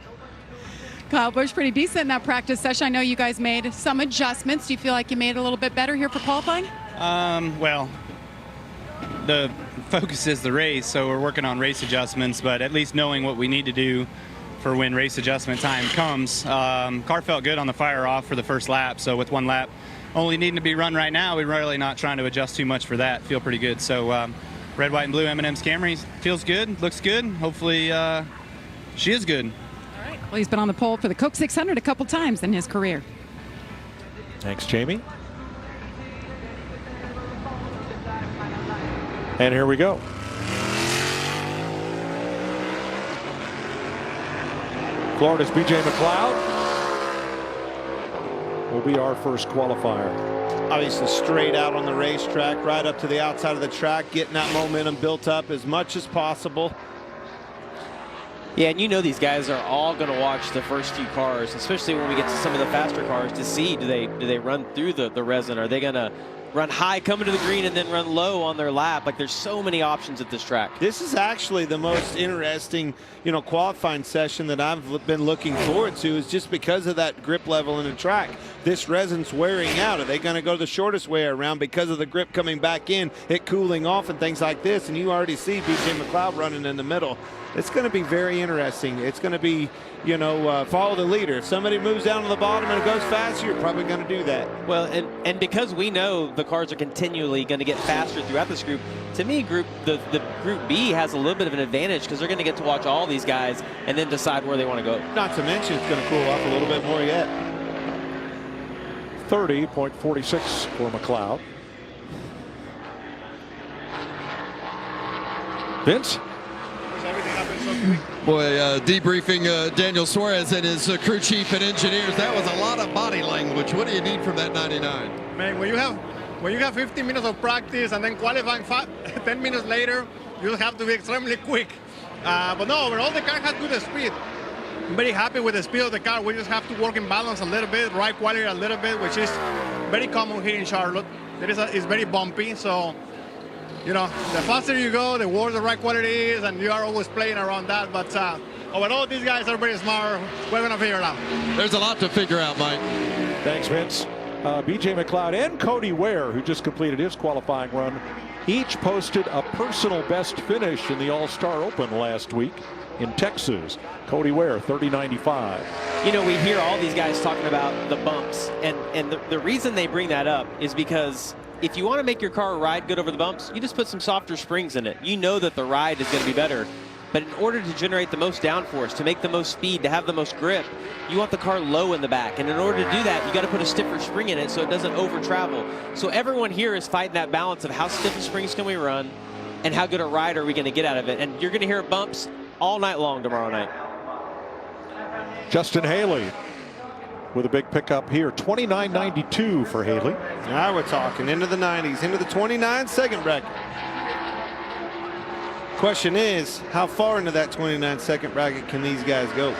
Kyle Busch, pretty decent in that practice session. I know you guys made some adjustments. Do you feel like you made it a little bit better here for qualifying? Well, the focus is the race, so we're working on race adjustments, but at least knowing what we need to do for when race adjustment time comes. Car felt good on the fire off for the first lap, so with 1 lap only needing to be run right now, we're really not trying to adjust too much for that. Feel pretty good. So red, white, and blue M&M's Camry feels good, looks good. Hopefully she is good. All right. Well, he's been on the pole for the Coke 600 a couple times in his career. Thanks, Jamie. And here we go. Florida's BJ McLeod will be our first qualifier. Obviously straight out on the racetrack, right up to the outside of the track, getting that momentum built up as much as possible. Yeah, and you know these guys are all going to watch the first few cars, especially when we get to some of the faster cars, to see do they run through the resin? Are they going to run high coming to the green and then run low on their lap? Like, there's so many options at this track. This is actually the most interesting, you know, qualifying session that I've been looking forward to, is just because of that grip level in the track. this resin's wearing out. Are they going to go the shortest way around because of the grip coming back in, it cooling off and things like this? And you already see B.J. McLeod running in the middle. It's going to be very interesting. It's going to be, you know, follow the leader. If somebody moves down to the bottom and it goes faster, you're probably going to do that. Well, and because we know the cars are continually going to get faster throughout this group, to me, the Group B has a little bit of an advantage because they're going to get to watch all these guys and then decide where they want to go. Not to mention it's going to cool off a little bit more yet. 30.46 for McLeod. Vince? Boy, debriefing Daniel Suarez and his crew chief and engineers. That was a lot of body language. What do you need from that 99? Man, when you have 15 minutes of practice and then qualifying 10 minutes later, you have to be extremely quick. But no, overall the car has good speed. I'm very happy with the speed of the car. We just have to work in balance a little bit, ride quality a little bit, which is very common here in Charlotte. It's very bumpy, so you know, the faster you go, the worse the ride quality is, and you are always playing around that. But overall, these guys are very smart. We're going to figure it out. There's a lot to figure out, Mike. Thanks, Vince. B.J. McLeod and Cody Ware, who just completed his qualifying run, each posted a personal best finish in the All-Star Open last week in Texas. Cody Ware, 30.95. You know, we hear all these guys talking about the bumps, and the reason they bring that up is because if you want to make your car ride good over the bumps, you just put some softer springs in it. You know that the ride is going to be better. But in order to generate the most downforce, to make the most speed, to have the most grip, you want the car low in the back. And in order to do that, you got to put a stiffer spring in it so it doesn't over travel. So everyone here is fighting that balance of how stiff a springs can we run and how good a ride are we going to get out of it. And you're going to hear bumps all night long tomorrow night. Justin Haley with a big pickup here, 29.92 for Haley. Now we're talking into the 90s, into the 29-second bracket. Question is, how far into that 29-second bracket can these guys go?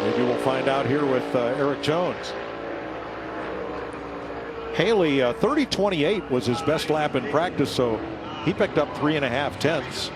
Maybe we'll find out here with Eric Jones. Haley, 30.28 was his best lap in practice, so he picked up 3.5 tenths.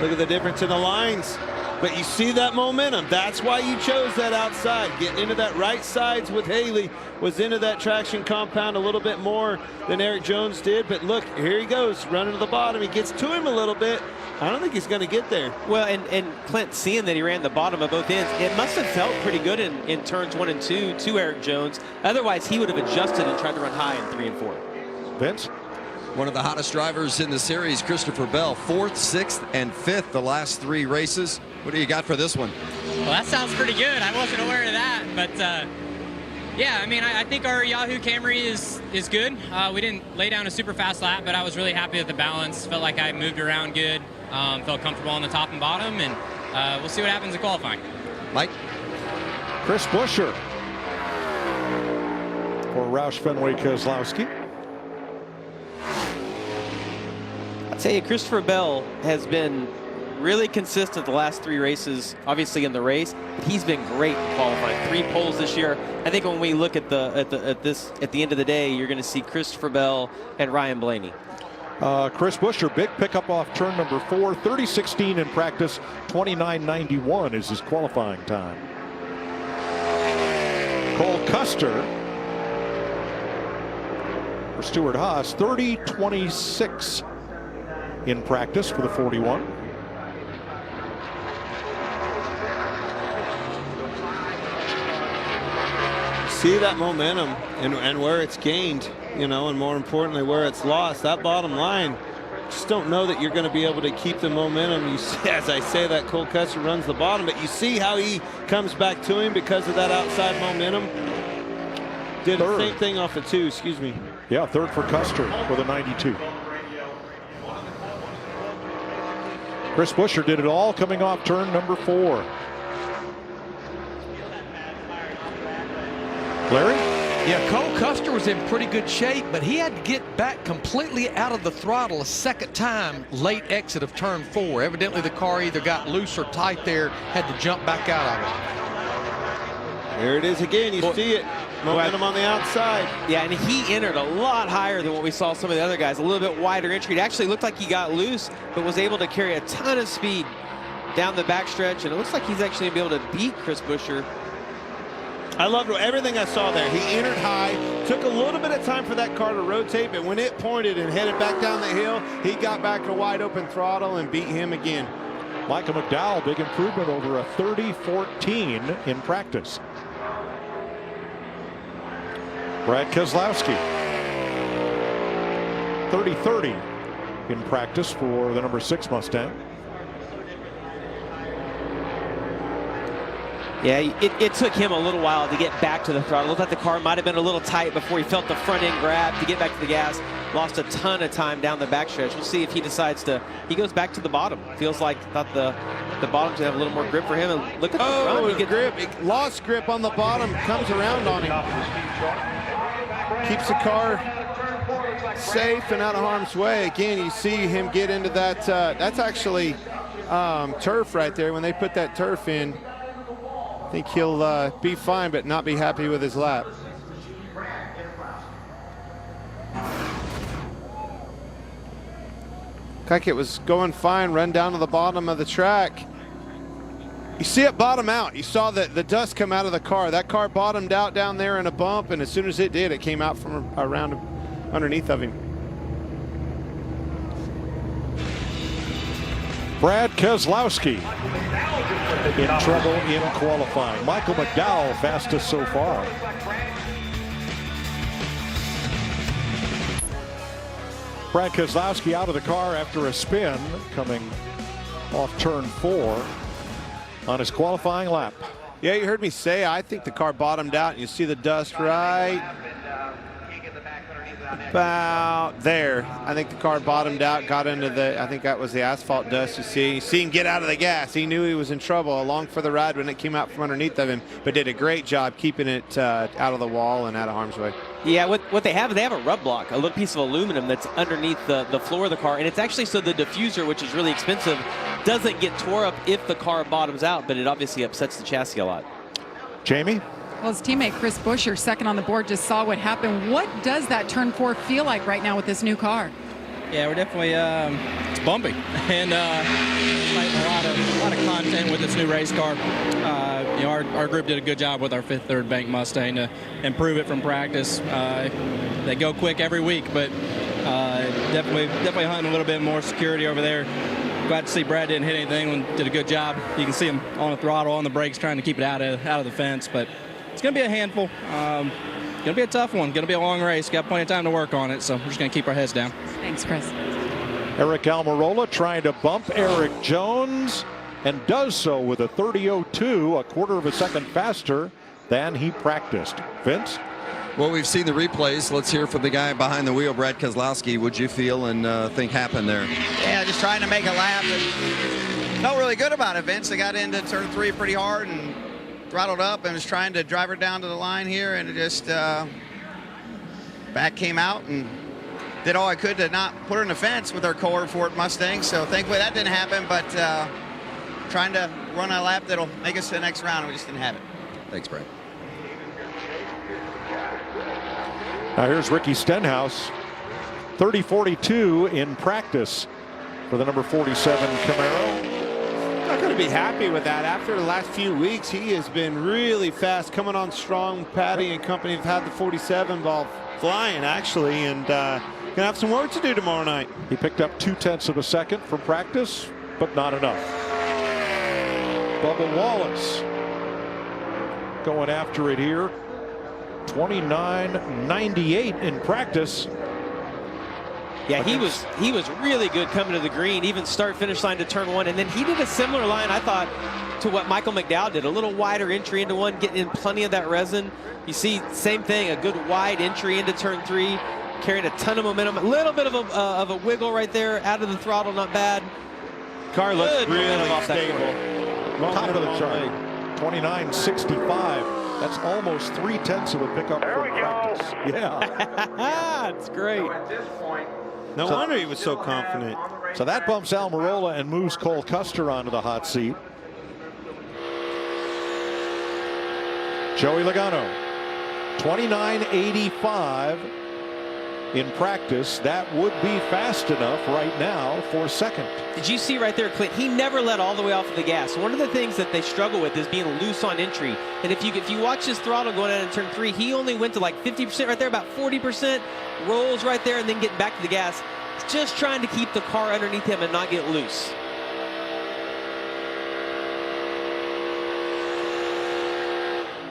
Look at the difference in the lines. But you see that momentum. That's why you chose that outside. Getting into that right sides with Haley was into that traction compound a little bit more than Eric Jones did. But look, here he goes, running to the bottom. He gets to him a little bit. I don't think he's going to get there. Well, and Clint, seeing that he ran the bottom of both ends, it must have felt pretty good in turns 1 and 2 to Eric Jones. Otherwise, he would have adjusted and tried to run high in 3 and 4. Vince? One of the hottest drivers in the series, Christopher Bell, 4th, 6th, and 5th the last 3 races. What do you got for this one? Well, that sounds pretty good. I wasn't aware of that, but yeah, I mean, I think our Yahoo Camry is good. We didn't lay down a super fast lap, but I was really happy with the balance. Felt like I moved around good, felt comfortable on the top and bottom, and we'll see what happens in qualifying. Mike? Chris Buescher for Roush Fenway Keselowski. I'll tell you, Christopher Bell has been really consistent the last 3 races, obviously in the race, but he's been great in qualifying. 3 poles this year. I think when we look at the end of the day, you're going to see Christopher Bell and Ryan Blaney. Chris Buescher, big pickup off turn number 4, 30.16 in practice, 29.91 is his qualifying time. Cole Custer for Stuart Haas, 30.26 in practice for the 41. See that momentum and where it's gained, you know, and more importantly where it's lost. That bottom line, just don't know that you're going to be able to keep the momentum. You see, as I say that, Cole Custer runs the bottom, but you see how he comes back to him because of that outside momentum. Did the same thing off the 2, excuse me. Yeah, 3rd for Custer with a 92. Chris Buescher did it all coming off turn number 4. Larry? Yeah, Cole Custer was in pretty good shape, but he had to get back completely out of the throttle a second time late exit of turn 4. Evidently the car either got loose or tight there, had to jump back out of it. There it is again, you see it. Momentum on the outside. Yeah, and he entered a lot higher than what we saw some of the other guys. A little bit wider entry. It actually looked like he got loose, but was able to carry a ton of speed down the backstretch. And it looks like he's actually going to be able to beat Chris Buescher. I loved everything I saw there. He entered high, took a little bit of time for that car to rotate, but when it pointed and headed back down the hill, he got back to wide open throttle and beat him again. Michael McDowell, big improvement over a 30-14 in practice. Brad Keselowski, 30-30 in practice for the number 6 Mustang. Yeah, it took him a little while to get back to the throttle. It looked like the car might have been a little tight before he felt the front end grab to get back to the gas. Lost a ton of time down the backstretch. We'll see if he decides to. He goes back to the bottom. Feels like thought the bottom's gonna have a little more grip for him. And look at the run. He grip. He lost grip on the bottom. Comes around on him. Keeps the car safe and out of harm's way. Again, you see him get into that. That's actually turf right there. When they put that turf in, I think he'll be fine, but not be happy with his lap. Like it was going fine, run down to the bottom of the track. You see it bottom out. You saw the dust come out of the car. That car bottomed out down there in a bump, and as soon as it did, it came out from around underneath of him. Brad Keselowski in trouble in qualifying. Michael McDowell fastest so far. Brad Keselowski out of the car after a spin coming off turn 4 on his qualifying lap. Yeah, you heard me say I think the car bottomed out, and you see the dust right about there. I think the car bottomed out, got into the, I think that was the asphalt dust. You see him get out of the gas. He knew he was in trouble along for the ride when it came out from underneath of him, but did a great job keeping it out of the wall and out of harm's way. Yeah, what they have a rub block, a little piece of aluminum that's underneath the floor of the car, and it's actually so the diffuser, which is really expensive, doesn't get tore up if the car bottoms out, but it obviously upsets the chassis a lot. Jamie? Well, his teammate Chris Buescher, second on the board, just saw what happened. What does that turn 4 feel like right now with this new car? Yeah, we're definitely it's bumpy, and a lot of content with this new race car. You know, our group did a good job with our 5th third bank Mustang to improve it from practice. They go quick every week, but definitely hunting a little bit more security over there. Glad to see Brad didn't hit anything and did a good job. You can see him on the throttle, on the brakes, trying to keep it out of the fence, but it's going to be a handful. Going to be a tough one. Going to be a long race. Got plenty of time to work on it, so we're just going to keep our heads down. Thanks, Chris. Eric Almirola trying to bump Eric Jones, and does so with a 30.02, a quarter of a second faster than he practiced. Vince? Well, we've seen the replays. Let's hear from the guy behind the wheel, Brad Keselowski. What'd you feel and think happened there? Yeah, just trying to make a lap. Felt really good about it, Vince. I got into turn 3 pretty hard and throttled up and was trying to drive her down to the line here, and it just back came out and did all I could to not put her in the fence with our core Ford Mustang. So thankfully that didn't happen, but trying to run a lap that'll make us to the next round. We just didn't have it. Thanks, Brad. Now here's Ricky Stenhouse, 30.42 in practice for the number 47 Camaro. Not going to be happy with that. After the last few weeks, he has been really fast, coming on strong. Patty and company have had the 47 ball flying, actually, and going to have some work to do tomorrow night. He picked up 0.2 of a second from practice, but not enough. Bubba Wallace going after it here. 29.98 in practice. Yeah, he was really good coming to the green, even start finish line to turn 1, and then he did a similar line, I thought, to what Michael McDowell did. A little wider entry into 1, getting in plenty of that resin. You see, same thing, a good wide entry into turn 3, carrying a ton of momentum. A little bit of a wiggle right there, out of the throttle, not bad. Car looks really stable. Top of the chart, 29.65. That's almost 0.3 of a pickup from practice. Yeah. That's great. No wonder he was so confident. So that bumps Almirola and moves Cole Custer onto the hot seat. Joey Logano, 29.85 in practice, that would be fast enough right now for second. Did you see right there, Clint? He never let all the way off of the gas. One of the things that they struggle with is being loose on entry. And if you watch his throttle going out in turn 3, he only went to like 50% right there, about 40%, rolls right there, and then getting back to the gas. He's just trying to keep the car underneath him and not get loose.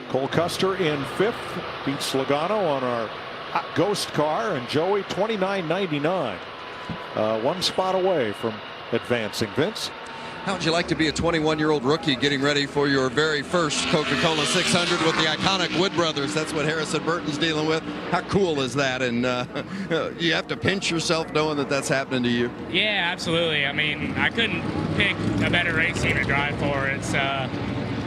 Cole Custer in 5th, beats Logano on our Ghost car, and Joey 29.99. One spot away from advancing. Vince? How would you like to be a 21-year-old rookie getting ready for your very first Coca-Cola 600 with the iconic Wood Brothers? That's what Harrison Burton's dealing with. How cool is that? And you have to pinch yourself knowing that that's happening to you. Yeah, absolutely. I mean, I couldn't pick a better race team to drive for. It's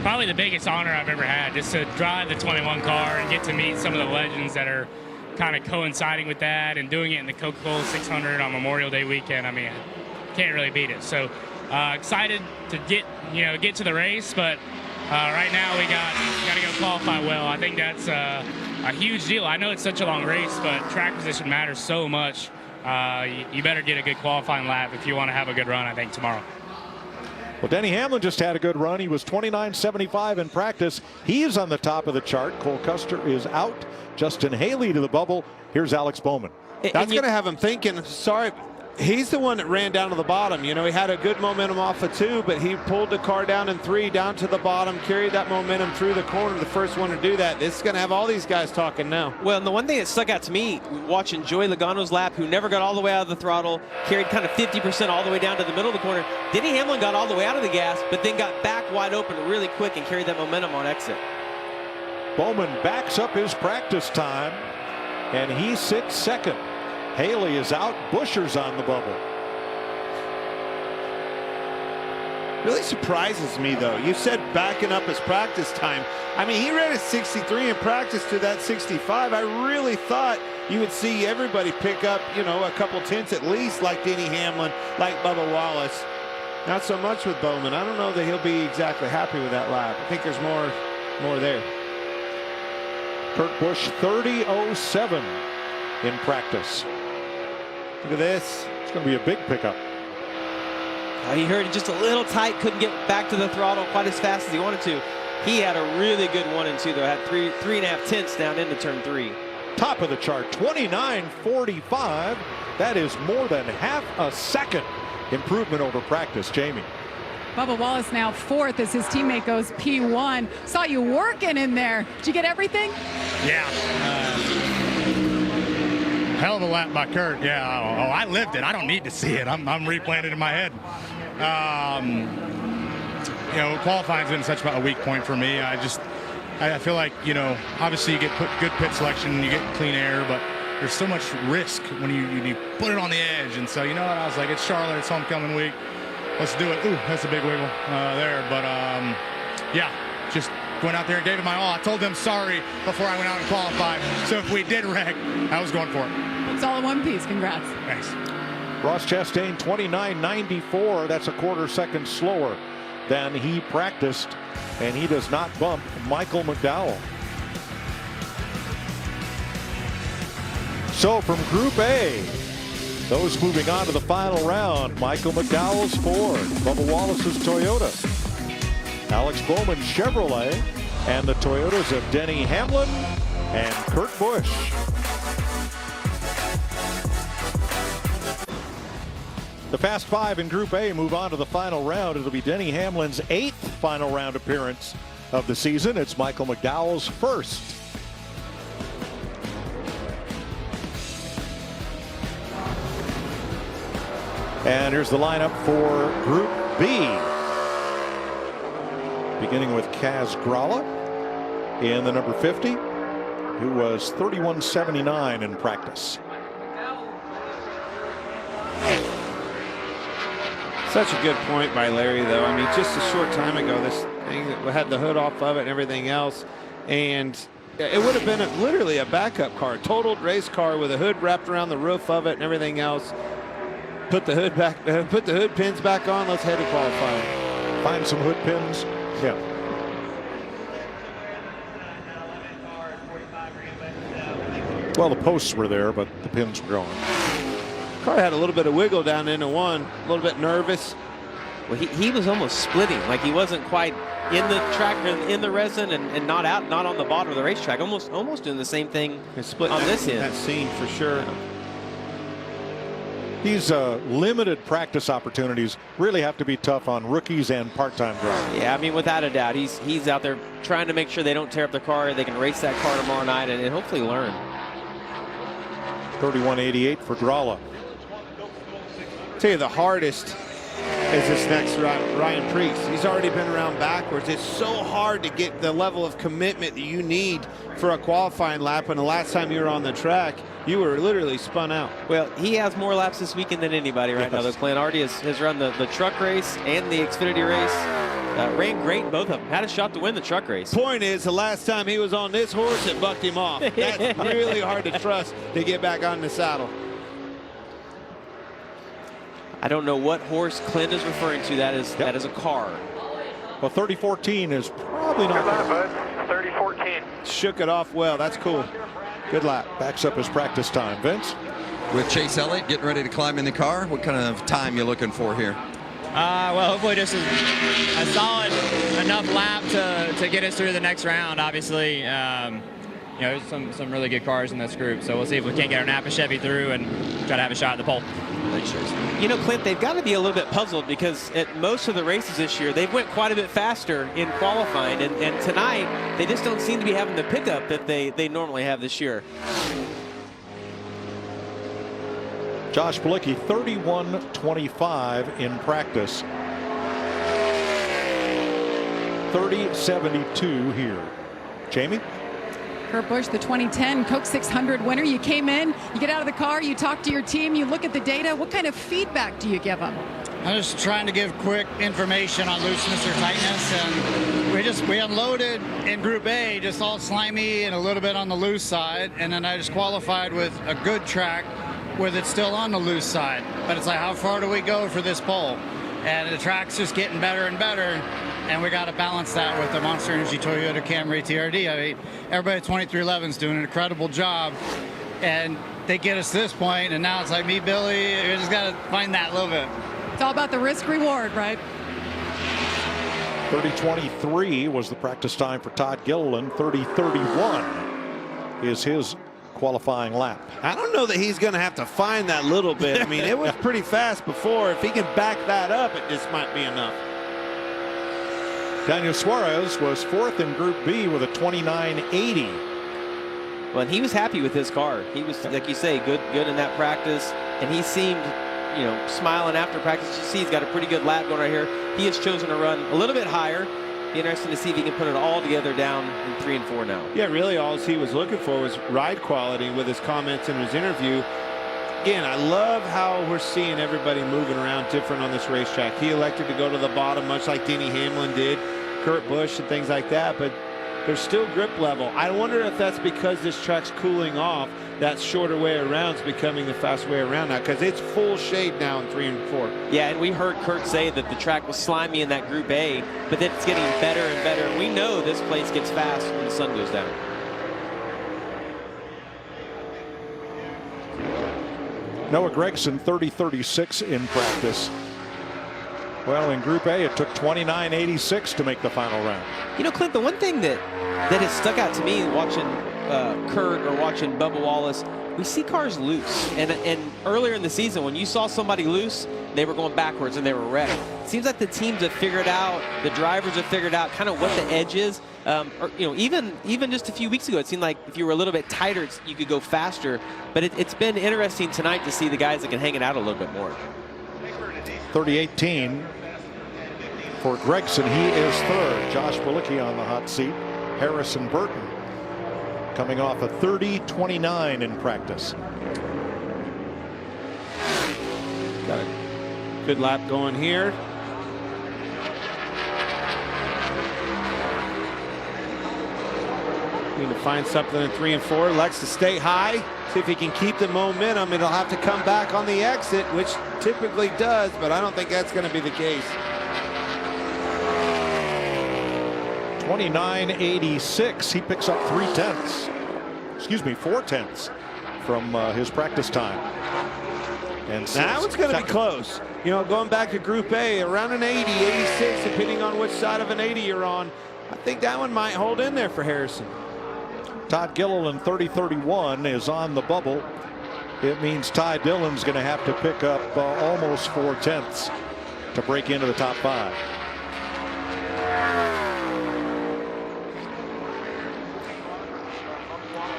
probably the biggest honor I've ever had, just to drive the 21 car and get to meet some of the legends that are kind of coinciding with that, and doing it in the Coca-Cola 600 on Memorial Day weekend. I mean, can't really beat it. So excited to get to the race, but right now we got to go qualify well. I think that's a huge deal. I know it's such a long race, but track position matters so much. You better get a good qualifying lap if you want to have a good run, I think, tomorrow. Well, Denny Hamlin just had a good run. He was 29.75 in practice. He is on the top of the chart. Cole Custer is out. Justin Haley to the bubble. Here's Alex Bowman. That's going to have him thinking, sorry, he's the one that ran down to the bottom. You know, he had a good momentum off of 2, but he pulled the car down in 3, down to the bottom, carried that momentum through the corner, the first one to do that. This is going to have all these guys talking now. Well, and the one thing that stuck out to me, watching Joey Logano's lap, who never got all the way out of the throttle, carried kind of 50% all the way down to the middle of the corner. Denny Hamlin got all the way out of the gas, but then got back wide open really quick and carried that momentum on exit. Bowman backs up his practice time, and he sits second. Haley is out. Buscher's on the bubble. Really surprises me, though. You said backing up his practice time. I mean, he ran a 63 in practice to that 65. I really thought you would see everybody pick up, you know, a couple tenths at least, like Denny Hamlin, like Bubba Wallace. Not so much with Bowman. I don't know that he'll be exactly happy with that lap. I think there's more there. Kurt Busch 30.07 in practice. Look at this. It's going to be a big pickup. He heard it just a little tight, couldn't get back to the throttle quite as fast as he wanted to. He had a really good 1 and 2, though. Had 3.5 tenths down into turn 3. Top of the chart, 29.45. That is more than half a second improvement over practice. Jamie. Bubba Wallace now 4th as his teammate goes P1. Saw you working in there. Did you get everything? Yeah. Hell of a lap by Kurt. Yeah. Oh, I lived it. I don't need to see it. I'm replaying it in my head. You know, qualifying's been such a weak point for me. I feel like, you know, obviously you get good pit selection, you get clean air, but there's so much risk when you put it on the edge. And so, you know what? I was like, it's Charlotte, it's homecoming week. Let's do it. Ooh, that's a big wiggle there. But, yeah, just went out there and gave it my all. I told them sorry before I went out and qualified. So if we did wreck, I was going for it. It's all in one piece. Congrats. Thanks. Ross Chastain 29.94. That's a quarter second slower than he practiced. And he does not bump Michael McDowell. So from Group A, those moving on to the final round, Michael McDowell's Ford, Bubba Wallace's Toyota, Alex Bowman's Chevrolet, and the Toyotas of Denny Hamlin and Kurt Busch. The Fast Five in Group A move on to the final round. It'll be Denny Hamlin's 8th final round appearance of the season. It's Michael McDowell's 1st. And here's the lineup for Group B. Beginning with Kaz Grala in the number 50, who was 31.79 in practice. Such a good point by Larry, though. I mean, just a short time ago, this thing had the hood off of it and everything else, and it would have been literally a backup car, totaled race car with a hood wrapped around the roof of it and everything else. Put the hood back. Put the hood pins back on. Let's head to qualifying. Find some hood pins. Yeah. Well, the posts were there, but the pins were gone. Car had a little bit of wiggle down into one, a little bit nervous. Well, he was almost splitting, like he wasn't quite in the track, in the resin, and not on the bottom of the racetrack. Almost doing the same thing on this end. That scene for sure. These limited practice opportunities really have to be tough on rookies and part-time drivers. Yeah, I mean, without a doubt, he's out there trying to make sure they don't tear up their car. They can race that car tomorrow night and hopefully learn. 31.88 for Drala. Tell you the hardest is this next Ryan Priest. He's already been around backwards. It's so hard to get the level of commitment that you need for a qualifying lap. And the last time you were on the track, you were literally spun out. Well, he has more laps this weekend than anybody right now. This Clint already has run the truck race and the Xfinity race. Ran great in both of them. Had a shot to win the truck race. Point is, the last time he was on this horse, it bucked him off. That's really hard to trust to get back on the saddle. I don't know what horse Clint is referring to. That is a car. Well, 3014 is probably not. 3014. Shook it off well. That's cool. Good lap. Backs up his practice time. Vince? With Chase Elliott getting ready to climb in the car, what kind of time you looking for here? Well, hopefully just a solid enough lap to get us through the next round. Obviously, you know, there's some really good cars in this group, so we'll see if we can't get our Napa Chevy through and try to have a shot at the pole. You know, Clint, they've got to be a little bit puzzled because at most of the races this year, they've went quite a bit faster in qualifying, and tonight they just don't seem to be having the pickup that they normally have this year. Josh Bilicki, 31.25 in practice. 30.72 here. Jamie? Kurt Busch, the 2010 Coke 600 winner. You came in, you get out of the car, you talk to your team, you look at the data. What kind of feedback do you give them? I'm just trying to give quick information on looseness or tightness, and we unloaded in Group A, just all slimy and a little bit on the loose side, and then I just qualified with a good track with it still on the loose side. But it's like, how far do we go for this pole? And the track's just getting better and better, and we got to balance that with the Monster Energy Toyota Camry TRD. I mean, everybody at 2311's doing an incredible job, and they get us to this point, and now it's like me, Billy, we just got to find that little bit. It's all about the risk reward, right? 30.23 was the practice time for Todd Gilliland. 30.31 is his qualifying lap. I don't know that he's going to have to find that little bit. I mean, it was pretty fast before. If he can back that up, it just might be enough. Daniel Suarez was fourth in Group B with a 29.80. Well, and he was happy with his car. He was, like you say, good in that practice, and he seemed, you know, smiling after practice. You see, he's got a pretty good lap going right here. He has chosen to run a little bit higher. Be interesting to see if he can put it all together down in 3 and 4 now. Yeah, really all he was looking for was ride quality with his comments in his interview. Again, I love how we're seeing everybody moving around different on this racetrack. He elected to go to the bottom, much like Denny Hamlin did, Kurt Busch and things like that, but there's still grip level. I wonder if that's because this track's cooling off. That shorter way around is becoming the fast way around now, because it's full shade now in 3 and 4. Yeah, and we heard Kurt say that the track was slimy in that Group A, but then it's getting better and better. We know this place gets fast when the sun goes down. Noah Gragson, 30.36 in practice. Well, in Group A, it took 29.86 to make the final round. You know, Clint, the one thing that has stuck out to me watching Kurt or watching Bubba Wallace, we see cars loose. And earlier in the season, when you saw somebody loose, they were going backwards and they were wrecked. It seems like the teams have figured out, the drivers have figured out kind of what the edge is. Or, you know, even just a few weeks ago, it seemed like if you were a little bit tighter, you could go faster. But it's been interesting tonight to see the guys that can hang it out a little bit more. 30.18 for Gragson. He is third. Josh Bilicki on the hot seat. Harrison Burton coming off a 30.29 in practice. Got a good lap going here. Need to find something in 3 and 4. Likes to stay high. See if he can keep the momentum. It'll have to come back on the exit, which typically does, but I don't think that's going to be the case. 29.86. He picks up 4 tenths. from his practice time. And that one's going to be close. You know, going back to Group A, around an 80, 86, depending on which side of an 80 you're on. I think that one might hold in there for Harrison. Todd Gilliland, 30-31, is on the bubble. It means Ty Dillon's going to have to pick up almost 4/10 to break into the top 5.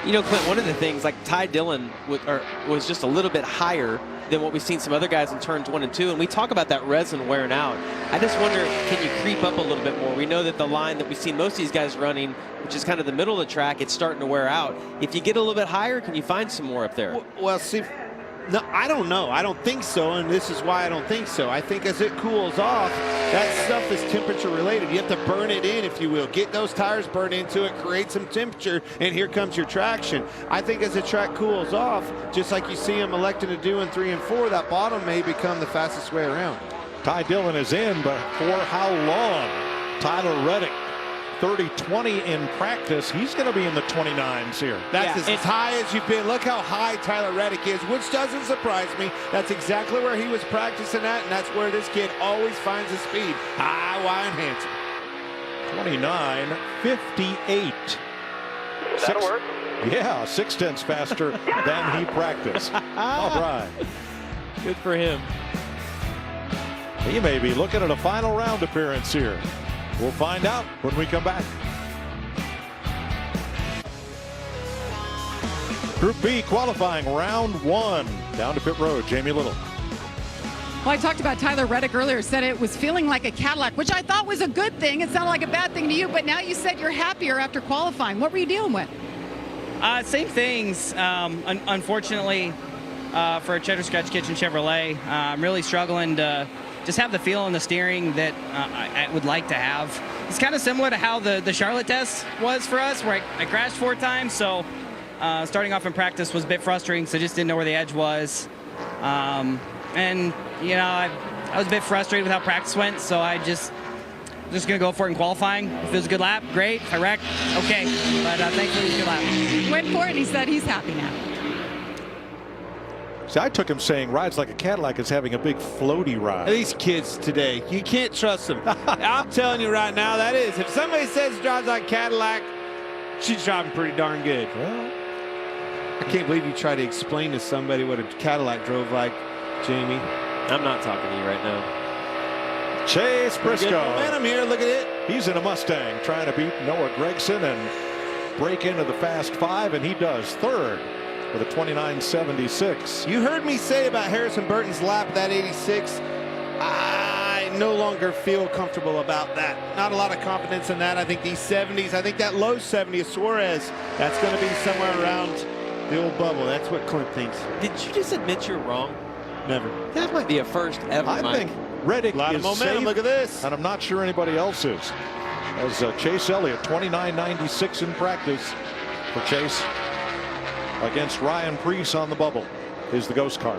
You know, Clint, one of the things, like Ty Dillon was just a little bit higher than what we've seen some other guys in turns 1 and 2. And we talk about that resin wearing out. I just wonder, can you creep up a little bit more? We know that the line that we've seen most of these guys running, which is kind of the middle of the track, it's starting to wear out. If you get a little bit higher, can you find some more up there? Well, see, no, I don't know. I don't think so, and this is why I don't think so. I think as it cools off, that stuff is temperature related. You have to burn it in, if you will. Get those tires burned into it, create some temperature, and here comes your traction. I think as the track cools off, just like you see them electing to do in 3 and 4, that bottom may become the fastest way around. Ty Dillon is in, but for how long? Tyler Reddick, 30-20 in practice. He's going to be in the 29s here. That's as high as you've been. Look how high Tyler Reddick is, which doesn't surprise me. That's exactly where he was practicing at, and that's where this kid always finds his speed. High, wide, and handsome. 29.58. That'll work. Yeah, 6/10 faster than he practiced. All right. Good for him. He may be looking at a final round appearance here. We'll find out when we come back. Group B qualifying round 1. Down to pit road, Jamie Little. Well, I talked about Tyler Reddick earlier, said it was feeling like a Cadillac, which I thought was a good thing. It sounded like a bad thing to you, but now you said you're happier after qualifying. What were you dealing with? Same things. Unfortunately, for a Cheddar Scratch Kitchen Chevrolet, I'm really struggling to just have the feel in the steering that I would like to have. It's kind of similar to how the Charlotte test was for us, where I crashed 4 times, so starting off in practice was a bit frustrating, so just didn't know where the edge was. And, you know, I was a bit frustrated with how practice went, so I just going to go for it in qualifying. If it was a good lap, great. If I wrecked, okay. But thankfully it was a good lap. Went for it, and he said he's happy now. See, I took him saying rides like a Cadillac is having a big floaty ride. These kids today, you can't trust them. I'm telling you right now, that is. If somebody says drives like Cadillac, she's driving pretty darn good. Well, I can't believe you try to explain to somebody what a Cadillac drove like, Jamie. I'm not talking to you right now. Chase Briscoe. Good momentum here, look at it. He's in a Mustang trying to beat Noah Gragson and break into the Fast 5, and he does third with a 29.76. You heard me say about Harrison Burton's lap, that 86. I no longer feel comfortable about that. Not a lot of confidence in that. I think these 70s, I think that low 70 of Suarez, that's going to be somewhere around the old bubble. That's what Clint thinks. Did you just admit you're wrong? Never. That might be a first ever, I Mike. think Reddick A lot is of momentum, safe, look at this. and I'm not sure anybody else is. As Chase Elliott, 29.96 in practice for Chase against Ryan Preece on the bubble is the ghost car.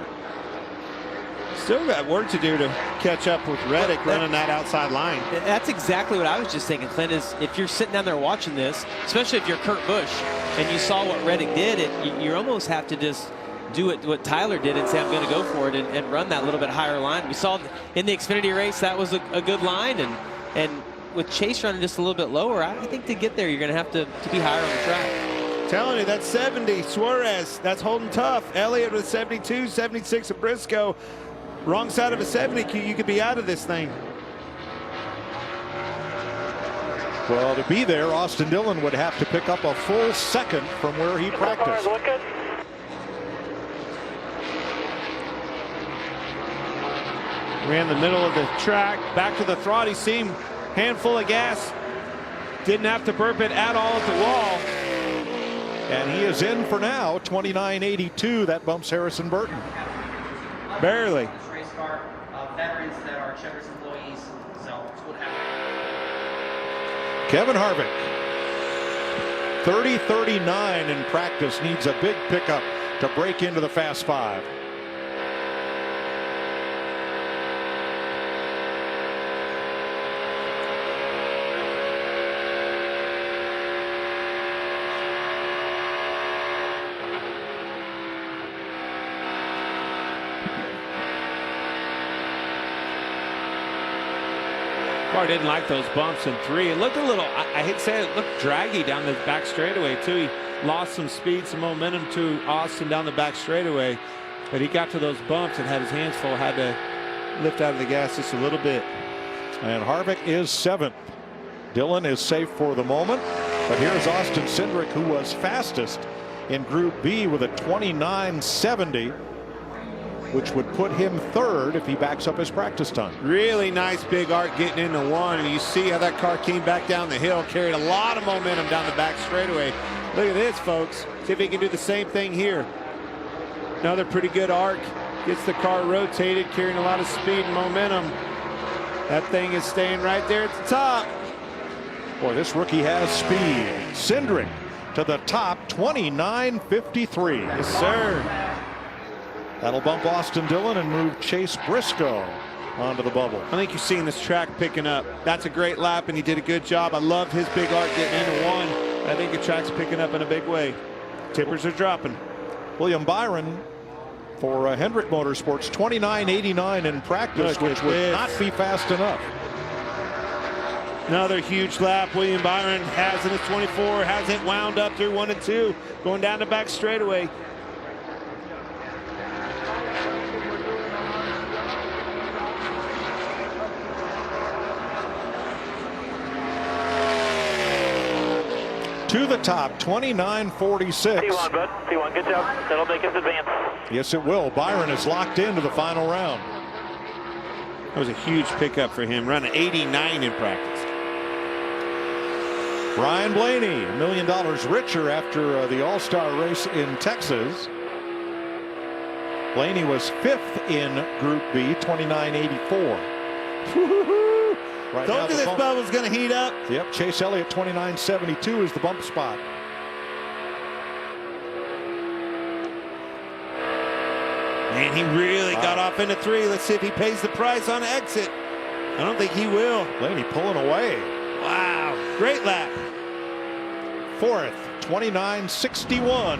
Still got work to do to catch up with Reddick running that outside line. That's exactly what I was just thinking, Clint, is if you're sitting down there watching this, especially if you're Kurt Busch and you saw what Reddick did, you almost have to just do what Tyler did and say, I'm going to go for it and run that little bit higher line. We saw in the Xfinity race that was a good line, and with Chase running just a little bit lower, I think to get there you're going to have to be higher on the track. Telling you, that's 70. Suarez, that's holding tough. Elliott with 72, 76 of Briscoe. Wrong side of a 70, you could be out of this thing. Well, to be there, Austin Dillon would have to pick up a full second from where he practiced. Ran the middle of the track, back to the throttle seam, handful of gas. Didn't have to burp it at all at the wall. And he is in for now, 29.82. That bumps Harrison Burton. Barely. Race car, veterans that are Chevrolet employees, so it's what happened. Kevin Harvick, 30.39 in practice, needs a big pickup to break into the Fast 5. Car didn't like those bumps in 3. It looked a little, I hate to say it looked draggy down the back straightaway too. He lost some speed, some momentum to Austin down the back straightaway. But he got to those bumps and had his hands full, had to lift out of the gas just a little bit. And Harvick is 7th. Dillon is safe for the moment. But here's Austin Cindric, who was fastest in Group B with a 29.70, which would put him 3rd if he backs up his practice time. Really nice big arc getting into 1, and you see how that car came back down the hill, carried a lot of momentum down the back straightaway. Look at this, folks. See if he can do the same thing here. Another pretty good arc. Gets the car rotated, carrying a lot of speed and momentum. That thing is staying right there at the top. Boy, this rookie has speed. Cindric to the top, 29.53. Yes, sir. That'll bump Austin Dillon and move Chase Briscoe onto the bubble. I think you're seeing this track picking up. That's a great lap, and he did a good job. I love his big arc getting into 1. I think the track's picking up in a big way. Tippers are dropping. William Byron for Hendrick Motorsports, 29.89 in practice, which would not be fast enough. Another huge lap. William Byron has in his 24, hasn't wound up through 1 and 2, going down the back straightaway. To the top, 29.46. T1, bud. T1, good job. That'll make us advance. Yes, it will. Byron is locked into the final round. That was a huge pickup for him, running 89 in practice. Ryan Blaney, $1 million richer after the All-Star race in Texas. Blaney was 5th in Group B, 29.84. Right Told you this bubble's going to heat up. Yep, Chase Elliott, 29.72 is the bump spot. And he really got off into 3. Let's see if he pays the price on exit. I don't think he will. Blaney pulling away. Wow, great lap. 4th, 29.61.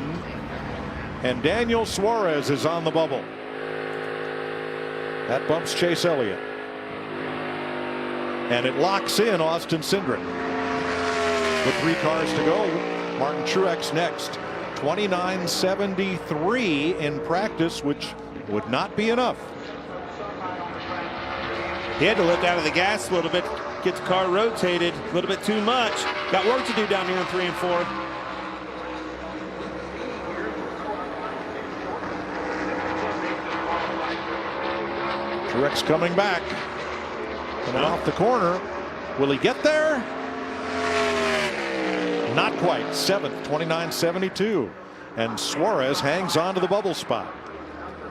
And Daniel Suarez is on the bubble. That bumps Chase Elliott. And it locks in Austin Cindric. With 3 cars to go, Martin Truex next. 29.73 in practice, which would not be enough. He had to lift out of the gas a little bit, get the car rotated a little bit too much. Got work to do down here in 3 and 4. Truex coming back. Coming off the corner. Will he get there? Not quite. 7th, 29.72. And Suarez hangs on to the bubble spot.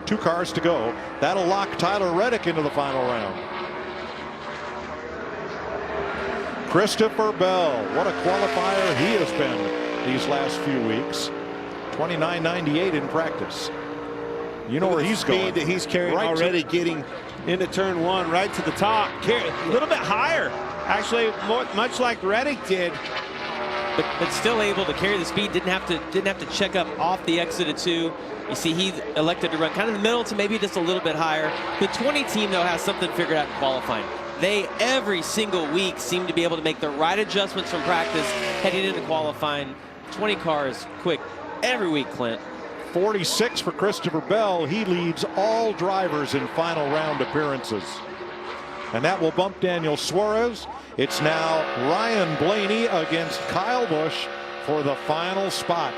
2 cars to go. That'll lock Tyler Reddick into the final round. Christopher Bell, what a qualifier he has been these last few weeks. 29.98 in practice. You know where he's going. Speed that he's carrying right already, getting into turn 1, right to the top. A little bit higher, actually, much like Reddick did. But still able to carry the speed. Didn't have to check up off the exit of 2. You see, he elected to run kind of the middle to maybe just a little bit higher. The 20 team, though, has something figured out in qualifying. They, every single week, seem to be able to make the right adjustments from practice heading into qualifying. 20 cars quick every week, Clint. 46 for Christopher Bell. He leads all drivers in final round appearances. And that will bump Daniel Suarez. It's now Ryan Blaney against Kyle Busch for the final spot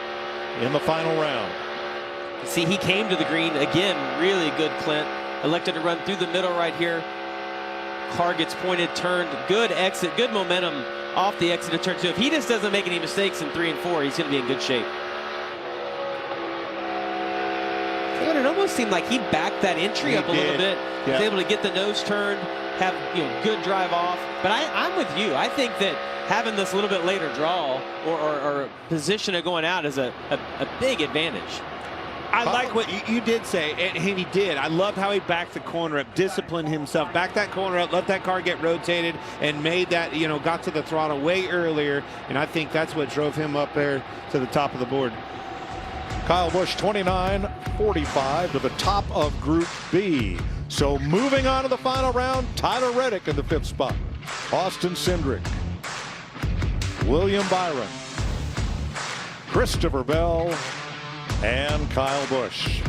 in the final round. See, he came to the green again. Really good, Clint. Elected to run through the middle right here. Car gets pointed, turned. Good exit, good momentum off the exit of turn 2. If he just doesn't make any mistakes in 3 and 4, he's going to be in good shape. It almost seemed like he backed that entry up a little bit. Yeah. Was able to get the nose turned, have good drive off. But I'm with you. I think that having this little bit later draw or position of going out is a big advantage. I like what you did say, and he did. I loved how he backed the corner up, disciplined himself, backed that corner up, let that car get rotated, and made that, got to the throttle way earlier. And I think that's what drove him up there to the top of the board. Kyle Busch, 29.45 to the top of Group B. So moving on to the final round, Tyler Reddick in the 5th spot. Austin Cindric, William Byron, Christopher Bell, and Kyle Busch.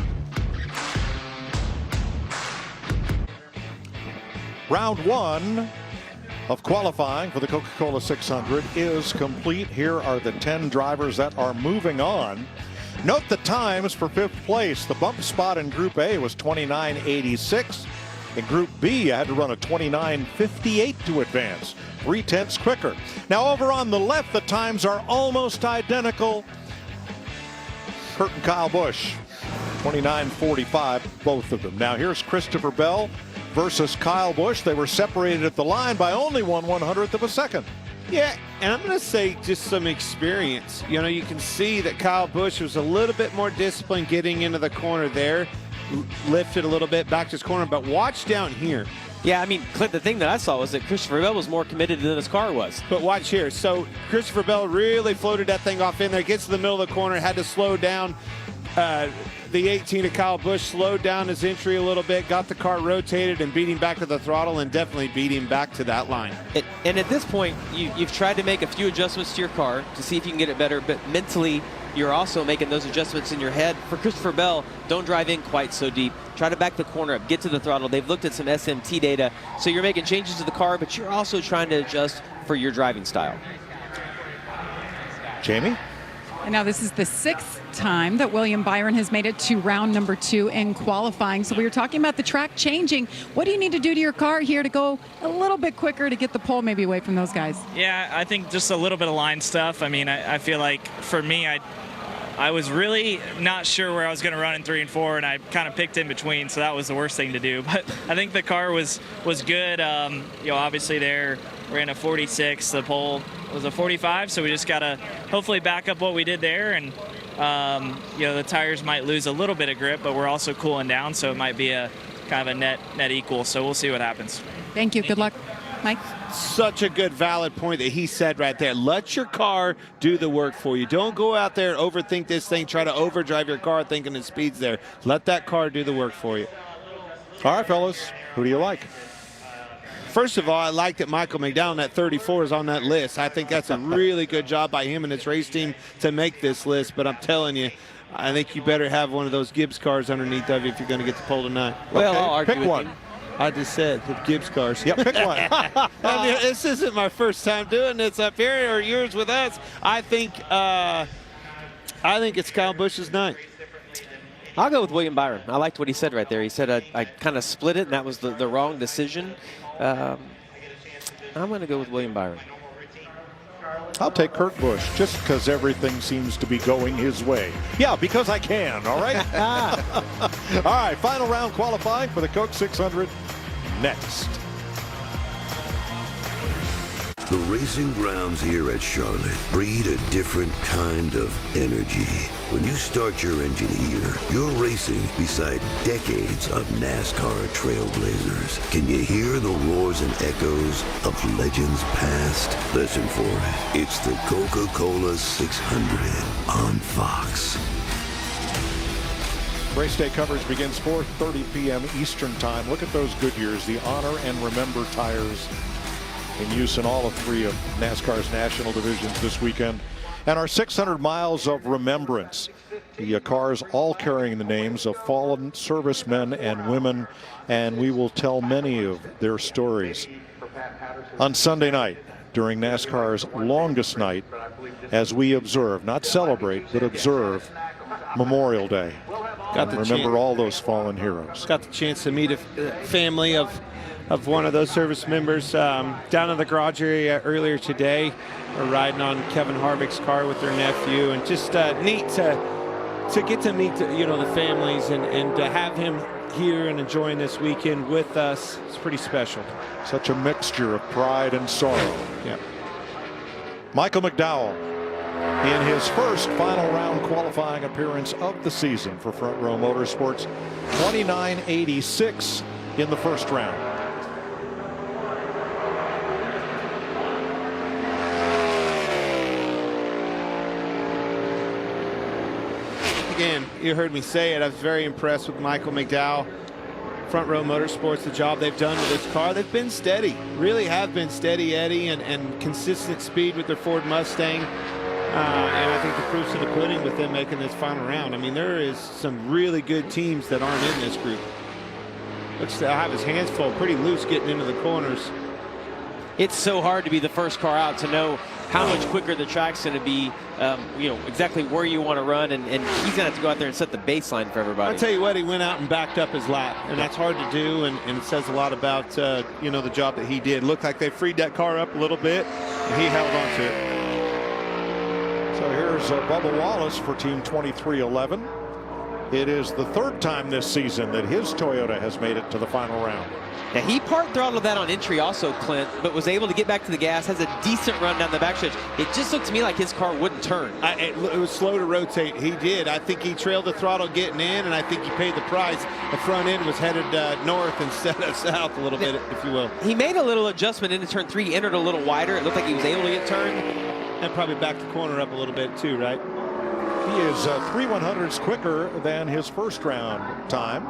Round one of qualifying for the Coca-Cola 600 is complete. Here are the 10 drivers that are moving on. Note the times for 5th place. The bump spot in Group A was 29.86. In Group B, you had to run a 29.58 to advance, 0.3 quicker. Now over on the left, the times are almost identical. Kurt and Kyle Busch, 29.45, both of them. Now here's Christopher Bell versus Kyle Busch. They were separated at the line by only 1/100th of a second. Yeah, and I'm going to say just some experience. You know, you can see that Kyle Busch was a little bit more disciplined getting into the corner there, lifted a little bit back to his corner, but watch down here. Yeah, I mean, Clint, the thing that I saw was that Christopher Bell was more committed than his car was. But watch here. So Christopher Bell really floated that thing off in there, gets to the middle of the corner, had to slow down. The 18 of Kyle Busch slowed down his entry a little bit, got the car rotated and beat him back to the throttle, and definitely beat him back to that line. And at this point, you've tried to make a few adjustments to your car to see if you can get it better, but mentally, you're also making those adjustments in your head. For Christopher Bell, don't drive in quite so deep. Try to back the corner up, get to the throttle. They've looked at some SMT data, so you're making changes to the car, but you're also trying to adjust for your driving style. Jamie? And now this is the 6th time that William Byron has made it to round number 2 in qualifying. So we were talking about the track changing. What do you need to do to your car here to go a little bit quicker to get the pole maybe away from those guys? Yeah, I think just a little bit of line stuff. I mean, I feel like for me, I was really not sure where I was going to run in 3 and 4, and I kind of picked in between, so that was the worst thing to do. But I think the car was good. You know, obviously there ran a 46. The pole was a 45, so we just got to hopefully back up what we did there. And, you know, the tires might lose a little bit of grip, but we're also cooling down, so it might be a kind of a net equal. So we'll see what happens. Thank you. Good luck, Mike. Such a good valid point that he said right there. Let your car do the work for you. Don't go out there and overthink this thing, try to overdrive your car thinking the speed's there. Let that car do the work for you. All right, fellas, who do you like? First of all, I like that Michael McDowell at 34 is on that list. I think that's a really good job by him and his race team to make this list, but I'm telling you, I think you better have one of those Gibbs cars underneath of you if you're going to get the pole tonight. Well, okay, I'll argue pick with one. you. I just said the Gibbs cars. Yep, pick one. I mean, this isn't my first time doing this up here or yours with us. I think it's Kyle Busch's night. I'll go with William Byron. I liked what he said right there. He said I kind of split it, and that was the wrong decision. I'm going to go with William Byron. I'll take Kurt Busch just because everything seems to be going his way. Yeah, because I can, all right? All right, final round qualifying for the Coke 600 next. The racing grounds here at Charlotte breed a different kind of energy. When you start your engine here, you're racing beside decades of NASCAR trailblazers. Can you hear the roars and echoes of legends past? Listen for it. It's the Coca-Cola 600 on Fox. Race day coverage begins 4:30 p.m. Eastern Time. Look at those Goodyears, the Honor and Remember tires in use in all of 3 of NASCAR's national divisions this weekend. And our 600 miles of remembrance. The cars all carrying the names of fallen servicemen and women, and we will tell many of their stories. On Sunday night, during NASCAR's longest night, as we observe, not celebrate, but observe Memorial Day. And remember all those fallen heroes. Got the chance to meet a family of one of those service members down in the garage area earlier today. We're riding on Kevin Harvick's car with their nephew, and just neat to get to meet the families and to have him here and enjoying this weekend with us. It's pretty special. Such a mixture of pride and sorrow. Yeah. Michael McDowell in his first final round qualifying appearance of the season for Front Row Motorsports, 29.86 in the first round. Again, you heard me say it. I was very impressed with Michael McDowell. Front Row Motorsports, the job they've done with this car. They've been steady, really have been steady, Eddie, and consistent speed with their Ford Mustang. And I think the proof's in the pudding with them making this final round. I mean, there is some really good teams that aren't in this group. Looks to have his hands full, pretty loose getting into the corners. It's so hard to be the first car out to know how much quicker the track's going to be, you know, exactly where you want to run, and he's going to have to go out there and set the baseline for everybody. I'll tell you what, he went out and backed up his lap, and that's hard to do, and it says a lot about, you know, the job that he did. Looked like they freed that car up a little bit, and he held on to it. So here's Bubba Wallace for Team 2311. It is the third time this season that his Toyota has made it to the final round. Now, he part throttled that on entry also, Clint, but was able to get back to the gas, has a decent run down the backstretch. It just looked to me like his car wouldn't turn. It was slow to rotate. He did. I think he trailed the throttle getting in, and I think he paid the price. The front end was headed north instead of south a little bit, if you will. He made a little adjustment into turn 3, entered a little wider. It looked like he was able to get turned. And probably backed the corner up a little bit too, right? He is 3/100ths quicker than his first round time.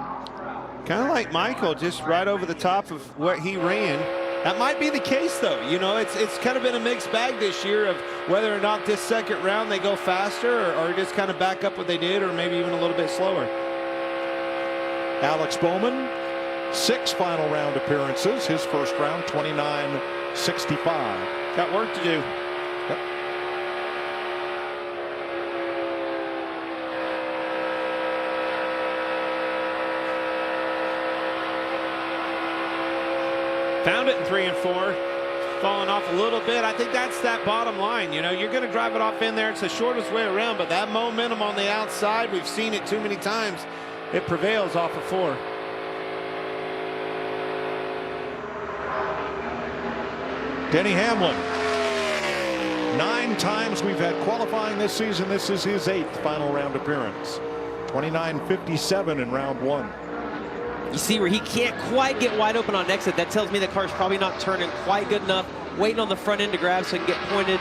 Kind of like Michael, just right over the top of what he ran. That might be the case, though. You know, it's kind of been a mixed bag this year of whether or not this second round they go faster or just kind of back up what they did, or maybe even a little bit slower. Alex Bowman, 6 final round appearances. His first round, 29.65. Got work to do. Found it in 3 and 4. Falling off a little bit. I think that's that bottom line. You know, you're going to drive it off in there. It's the shortest way around, but that momentum on the outside, we've seen it too many times. It prevails off of 4. Denny Hamlin. 9 times we've had qualifying this season. This is his 8th final round appearance. 29.57 in round 1. You see where he can't quite get wide open on exit. That tells me the car's probably not turning quite good enough. Waiting on the front end to grab so he can get pointed,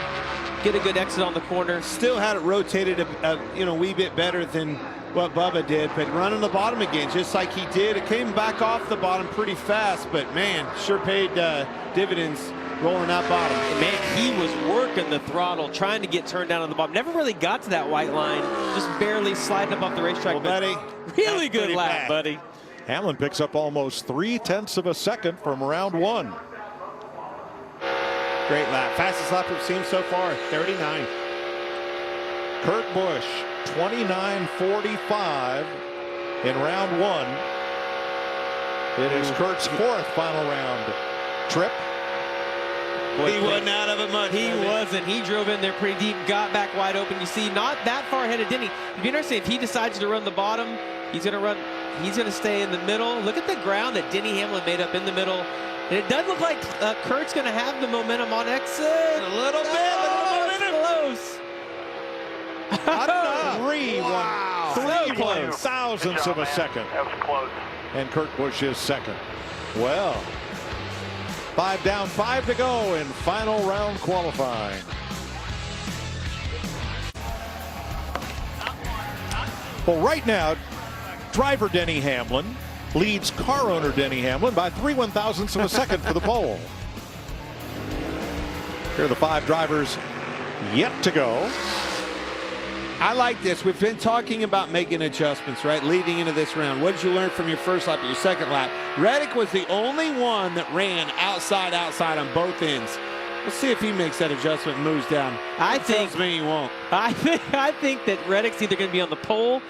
get a good exit on the corner. Still had it rotated a wee bit better than what Bubba did, but running the bottom again, just like he did. It came back off the bottom pretty fast, but man, sure paid dividends rolling that bottom. And man, he was working the throttle, trying to get turned down on the bottom. Never really got to that white line, just barely sliding up off the racetrack. Well, buddy, really good lap, buddy. Hamlin picks up almost 0.3 of a second from round 1. Great lap. Fastest lap we've seen so far, 39. Kurt Busch, 29.45 in round 1. It is Kurt's 4th final round trip. He wasn't out of it much. He wasn't. He drove in there pretty deep, got back wide open. You see, not that far ahead of Denny. It'd be interesting if he decides to run the bottom. He's going to stay in the middle. Look at the ground that Denny Hamlin made up in the middle. And it does look like Kurt's going to have the momentum on exit. A little bit, close. Three thousandths of a second. That was close. And Kurt Busch is second. Well, 5 down, 5 to go in final round qualifying. Well, right now, driver Denny Hamlin leads car owner Denny Hamlin by 3/1000ths of a second for the pole. Here are the 5 drivers yet to go. I like this. We've been talking about making adjustments, right, leading into this round. What did you learn from your first lap and your second lap? Reddick was the only one that ran outside on both ends. Let's see if he makes that adjustment and moves down. I think he won't. I think that Reddick's either going to be on the pole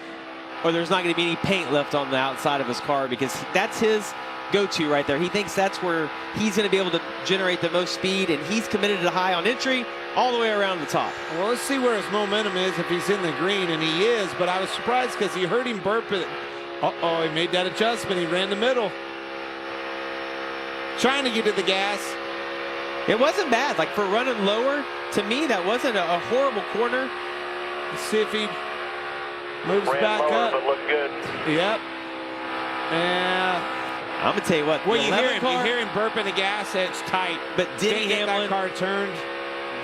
or there's not going to be any paint left on the outside of his car, because that's his go-to right there. He thinks that's where he's going to be able to generate the most speed, and he's committed to high on entry all the way around the top. Well, let's see where his momentum is if he's in the green, and he is, but I was surprised because he heard him burp it. Uh-oh, he made that adjustment. He ran the middle. Trying to get to the gas. It wasn't bad. Like, for running lower, to me, that wasn't a horrible corner. Let's see if he moves Ran back lower, up. but looked good. Yep. Yeah. I'm going to tell you what. Well, you hear him burping the gas. It's tight. But Denny that Hamlin, car turned.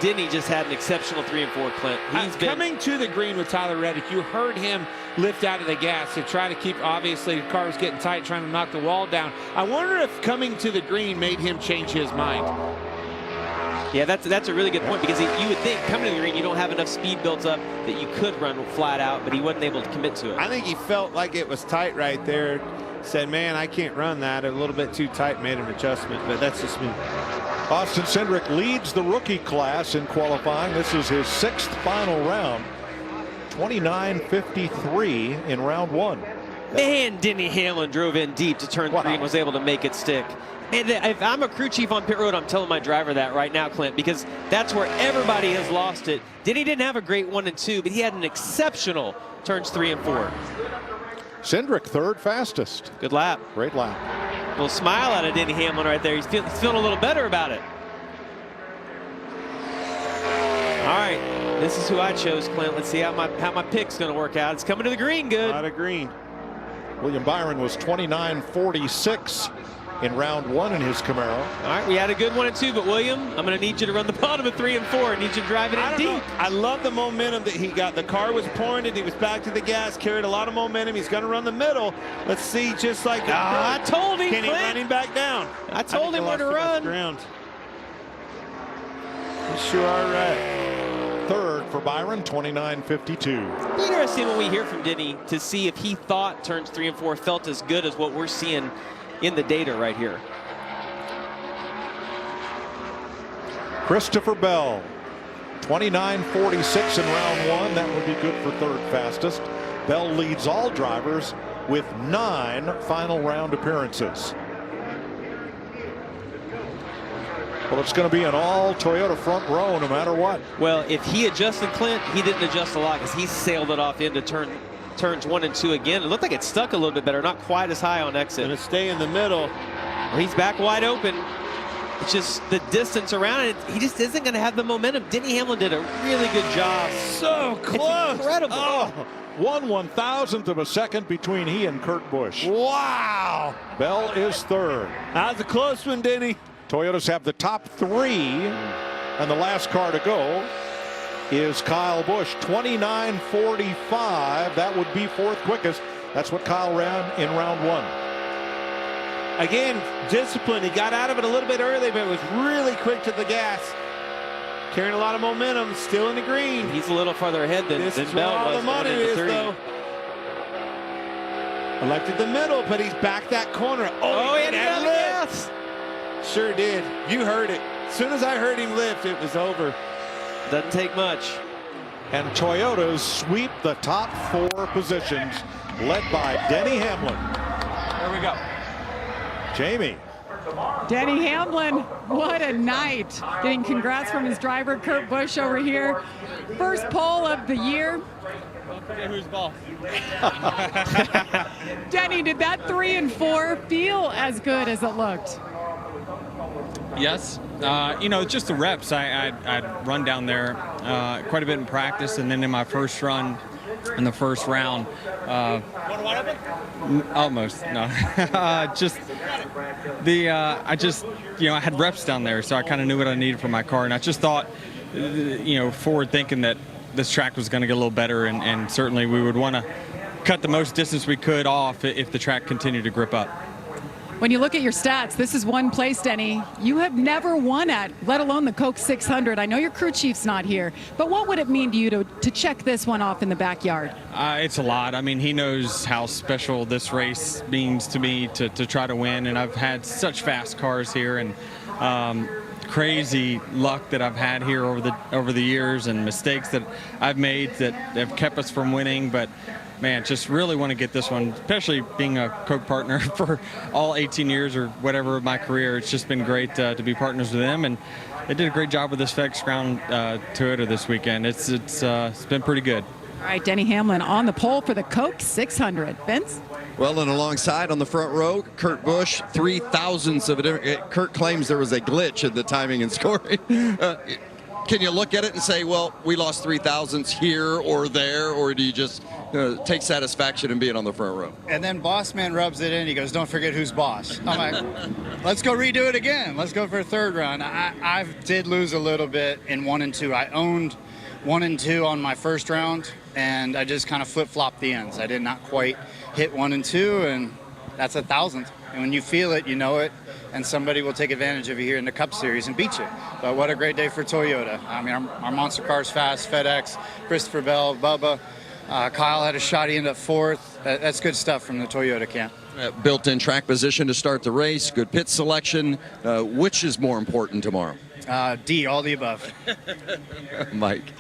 Denny just had an exceptional 3 and 4, Clint. He's been coming to the green with Tyler Reddick. You heard him lift out of the gas to try to keep, obviously, the car was getting tight, trying to knock the wall down. I wonder if coming to the green made him change his mind. Yeah, that's a really good point, because you would think coming to the green you don't have enough speed built up that you could run flat out, but he wasn't able to commit to it. I think he felt like it was tight right there. Said, man, I can't run that. A little bit too tight, made an adjustment, but that's just me. Austin Cindric leads the rookie class in qualifying. This is his 6th final round. 29.53 in round 1. Man, Denny Hamlin drove in deep to turn 3 and was able to make it stick. And if I'm a crew chief on pit road, I'm telling my driver that right now, Clint, because that's where everybody has lost it. Denny didn't have a great 1 and 2, but he had an exceptional turns 3 and 4. Cindric, 3rd fastest. Good lap. Great lap. A little smile out of Denny Hamlin right there. He's feeling a little better about it. All right, this is who I chose, Clint. Let's see how my pick's going to work out. It's coming to the green good. Out of green. William Byron was 29.46 in round 1 in his Camaro. All right, we had a good 1 and 2, but William, I'm going to need you to run the bottom of 3 and 4. I need you to drive it in deep. I love the momentum that he got. The car was pouring and he was back to the gas, carried a lot of momentum. He's going to run the middle. Let's see, just like I told him, can he Clint. run him back down? I told him where to run. Ground. You sure are right. 3rd for Byron, 29.52. Interesting when we hear from Denny to see if he thought turns 3 and 4 felt as good as what we're seeing in the data right here. Christopher Bell, 29.46 in round 1. That would be good for 3rd fastest. Bell leads all drivers with 9 final round appearances. Well, it's going to be an all Toyota front row no matter what. Well, if he adjusted, Clint, he didn't adjust a lot because he sailed it off into turns 1 and 2 again. It looked like it stuck a little bit better, not quite as high on exit. Gonna stay in the middle. Well, he's back wide open. It's just the distance around it. He just isn't going to have the momentum. Denny Hamlin did a really good job. So close. It's incredible. Oh, 1/1000th of a second between he and Kurt Busch. Wow. Bell is 3rd. That was a close one, Denny. Toyotas have the top 3, and the last car to go is Kyle Busch, 29.45. That would be 4th quickest. That's what Kyle ran in round 1. Again, discipline. He got out of it a little bit early, but was really quick to the gas. Carrying a lot of momentum, still in the green. He's a little farther ahead than Bell was. All the money is, though. Elected the middle, but he's back that corner. Oh, he had it gas. Sure did. You heard it. As soon as I heard him lift, it was over. Doesn't take much. And Toyotas sweep the top 4 positions, led by Denny Hamlin. Here we go. Jamie. Denny Hamlin, what a night. Getting congrats from his driver, Kurt Busch, over here. First pole of the year. Don't forget who's boss. Denny, did that 3 and 4 feel as good as it looked? Yes. Just the reps. I'd run down there quite a bit in practice, and then in my first run in the first round. Almost, no. I had reps down there, so I kind of knew what I needed for my car, and I just thought, forward thinking that this track was going to get a little better, and certainly we would want to cut the most distance we could off if the track continued to grip up. When you look at your stats, this is one place, Denny, you have never won at, let alone the Coke 600. I know your crew chief's not here, but what would it mean to you to check this one off in the backyard? It's a lot. I mean, he knows how special this race means to me to try to win, and I've had such fast cars here, and crazy luck that I've had here over the years, and mistakes that I've made that have kept us from winning. But man, just really want to get this one, especially being a Coke partner for all 18 years or whatever of my career. It's just been great to be partners with them, and they did a great job with this FedEx Crown Toyota this weekend. It's been pretty good. All right, Denny Hamlin on the pole for the Coke 600. Vince? Well, and alongside on the front row, Kurt Busch, 3/1000ths of it. Kurt claims there was a glitch in the timing and scoring. Can you look at it and say, well, we lost 3/1000ths here or there, or do you just take satisfaction in being on the front row? And then boss man rubs it in. He goes, don't forget who's boss. I'm like, let's go redo it again. Let's go for a 3rd run. I did lose a little bit in 1 and 2. I owned 1 and 2 on my first round. and I just kind of flip-flopped the ends. I did not quite hit 1 and 2, and that's 1,000th. And when you feel it, you know it, and somebody will take advantage of you here in the Cup Series and beat you. But what a great day for Toyota. I mean, our monster car's fast, FedEx, Christopher Bell, Bubba. Kyle had a shot, he ended up 4th. That's good stuff from the Toyota camp. Built-in track position to start the race, good pit selection. Which is more important tomorrow? D, all the above. Mike.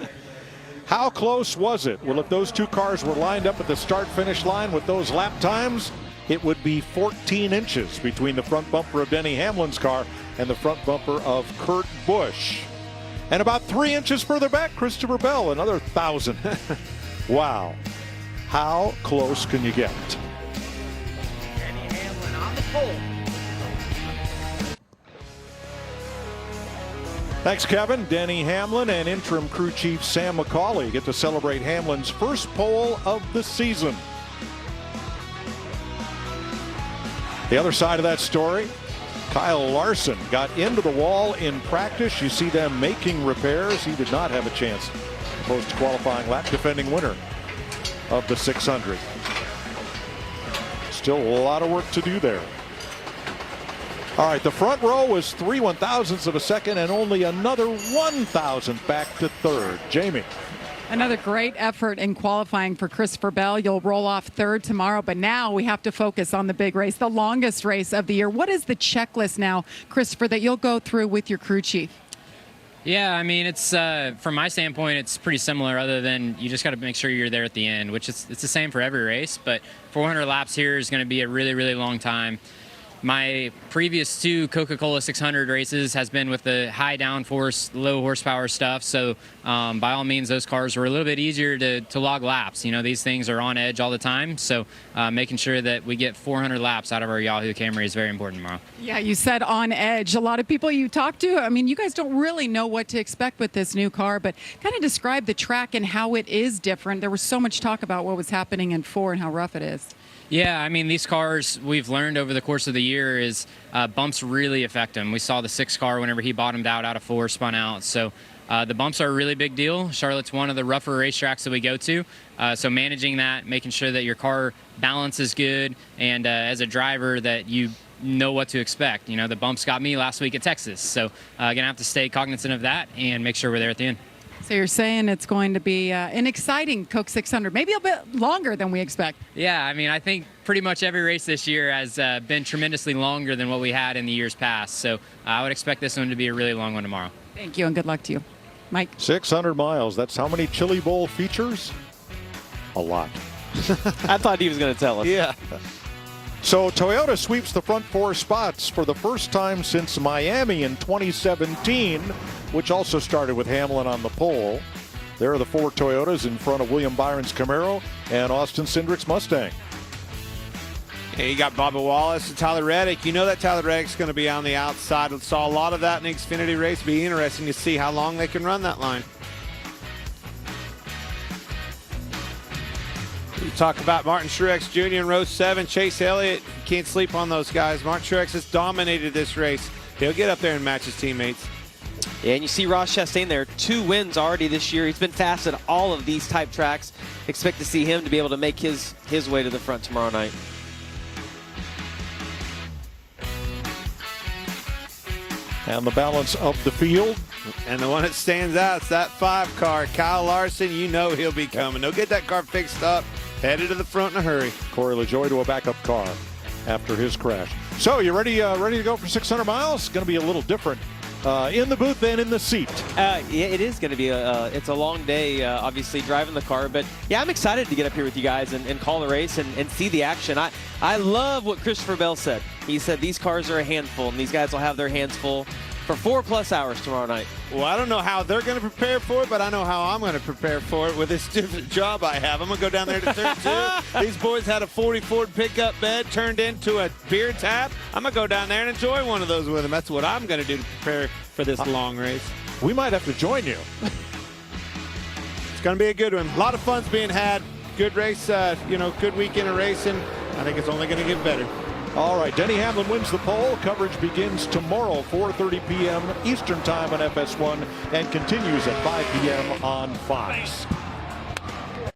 How close was it? Well, if those two cars were lined up at the start-finish line with those lap times, it would be 14 inches between the front bumper of Denny Hamlin's car and the front bumper of Kurt Busch. And about 3 inches further back, Christopher Bell, another 1,000. Wow. How close can you get? Denny Hamlin on the pole. Thanks, Kevin. Denny Hamlin and interim crew chief Sam McCauley get to celebrate Hamlin's first pole of the season. The other side of that story, Kyle Larson got into the wall in practice. You see them making repairs. He did not have a chance. Post-qualifying lap, defending winner of the 600. Still a lot of work to do there. All right, the front row was 3 1,000ths of a second and only another 1,000th back to third. Jamie. Another great effort in qualifying for Christopher Bell. You'll roll off third tomorrow, but now we have to focus on the big race, the longest race of the year. What is the checklist now, Christopher, that you'll go through with your crew chief? Yeah, I mean, it's from my standpoint, it's pretty similar other than you just got to make sure you're there at the end, which it's the same for every race, but 400 laps here is going to be a really, really long time. My previous 2 Coca-Cola 600 races has been with the high downforce, low horsepower stuff. So by all means, those cars were a little bit easier to log laps. You know, these things are on edge all the time. So making sure that we get 400 laps out of our Yahoo Camry is very important tomorrow. Yeah, you said on edge. A lot of people you talk to, I mean, you guys don't really know what to expect with this new car, but kind of describe the track and how it is different. There was so much talk about what was happening in 4 and how rough it is. Yeah, I mean, these cars we've learned over the course of the year is bumps really affect them. We saw the 6 car whenever he bottomed out of 4, spun out. So the bumps are a really big deal. Charlotte's one of the rougher racetracks that we go to. So managing that, making sure that your car balance is good, and as a driver that you know what to expect. You know, the bumps got me last week at Texas. So going to have to stay cognizant of that and make sure we're there at the end. So you're saying it's going to be an exciting Coke 600, maybe a bit longer than we expect. Yeah, I mean, I think pretty much every race this year has been tremendously longer than what we had in the years past. So I would expect this one to be a really long one tomorrow. Thank you, and good luck to you. Mike. 600 miles. That's how many Chili Bowl features? A lot. I thought he was going to tell us. Yeah. So Toyota sweeps the front 4 spots for the first time since Miami in 2017, which also started with Hamlin on the pole. There are the 4 Toyotas in front of William Byron's Camaro and Austin Cindric's Mustang. Hey, you got Bubba Wallace and Tyler Reddick. You know that Tyler Reddick's going to be on the outside. We saw a lot of that in the Xfinity race. Be interesting to see how long they can run that line. You talk about Martin Truex Jr. in row 7. Chase Elliott, you can't sleep on those guys. Martin Truex has dominated this race. He'll get up there and match his teammates. Yeah, and you see Ross Chastain there, 2 wins already this year. He's been fast at all of these type tracks. Expect to see him to be able to make his way to the front tomorrow night. And the balance of the field. And the one that stands out is that 5 car. Kyle Larson, you know he'll be coming. They'll get that car fixed up, headed to the front in a hurry. Corey LaJoie to a backup car after his crash. So you ready to go for 600 miles? Going to be a little different in the booth than in the seat. Yeah, it is going to be it's a long day, obviously, driving the car. But, yeah, I'm excited to get up here with you guys and call the race and see the action. I love what Christopher Bell said. He said these cars are a handful, and these guys will have their hands full for 4+ hours tomorrow night. Well, I don't know how they're going to prepare for it, but I know how I'm going to prepare for it with this different job I have. I'm going to go down there to turn 2. These boys had a 40 Ford pickup bed turned into a beer tap. I'm going to go down there and enjoy one of those with them. That's what I'm going to do to prepare for this long race. We might have to join you. It's going to be a good one. A lot of fun's being had. Good race, good weekend of racing. I think it's only going to get better. All right, Denny Hamlin wins the pole. Coverage begins tomorrow, 4:30 p.m. Eastern Time on FS1 and continues at 5 p.m. on Fox.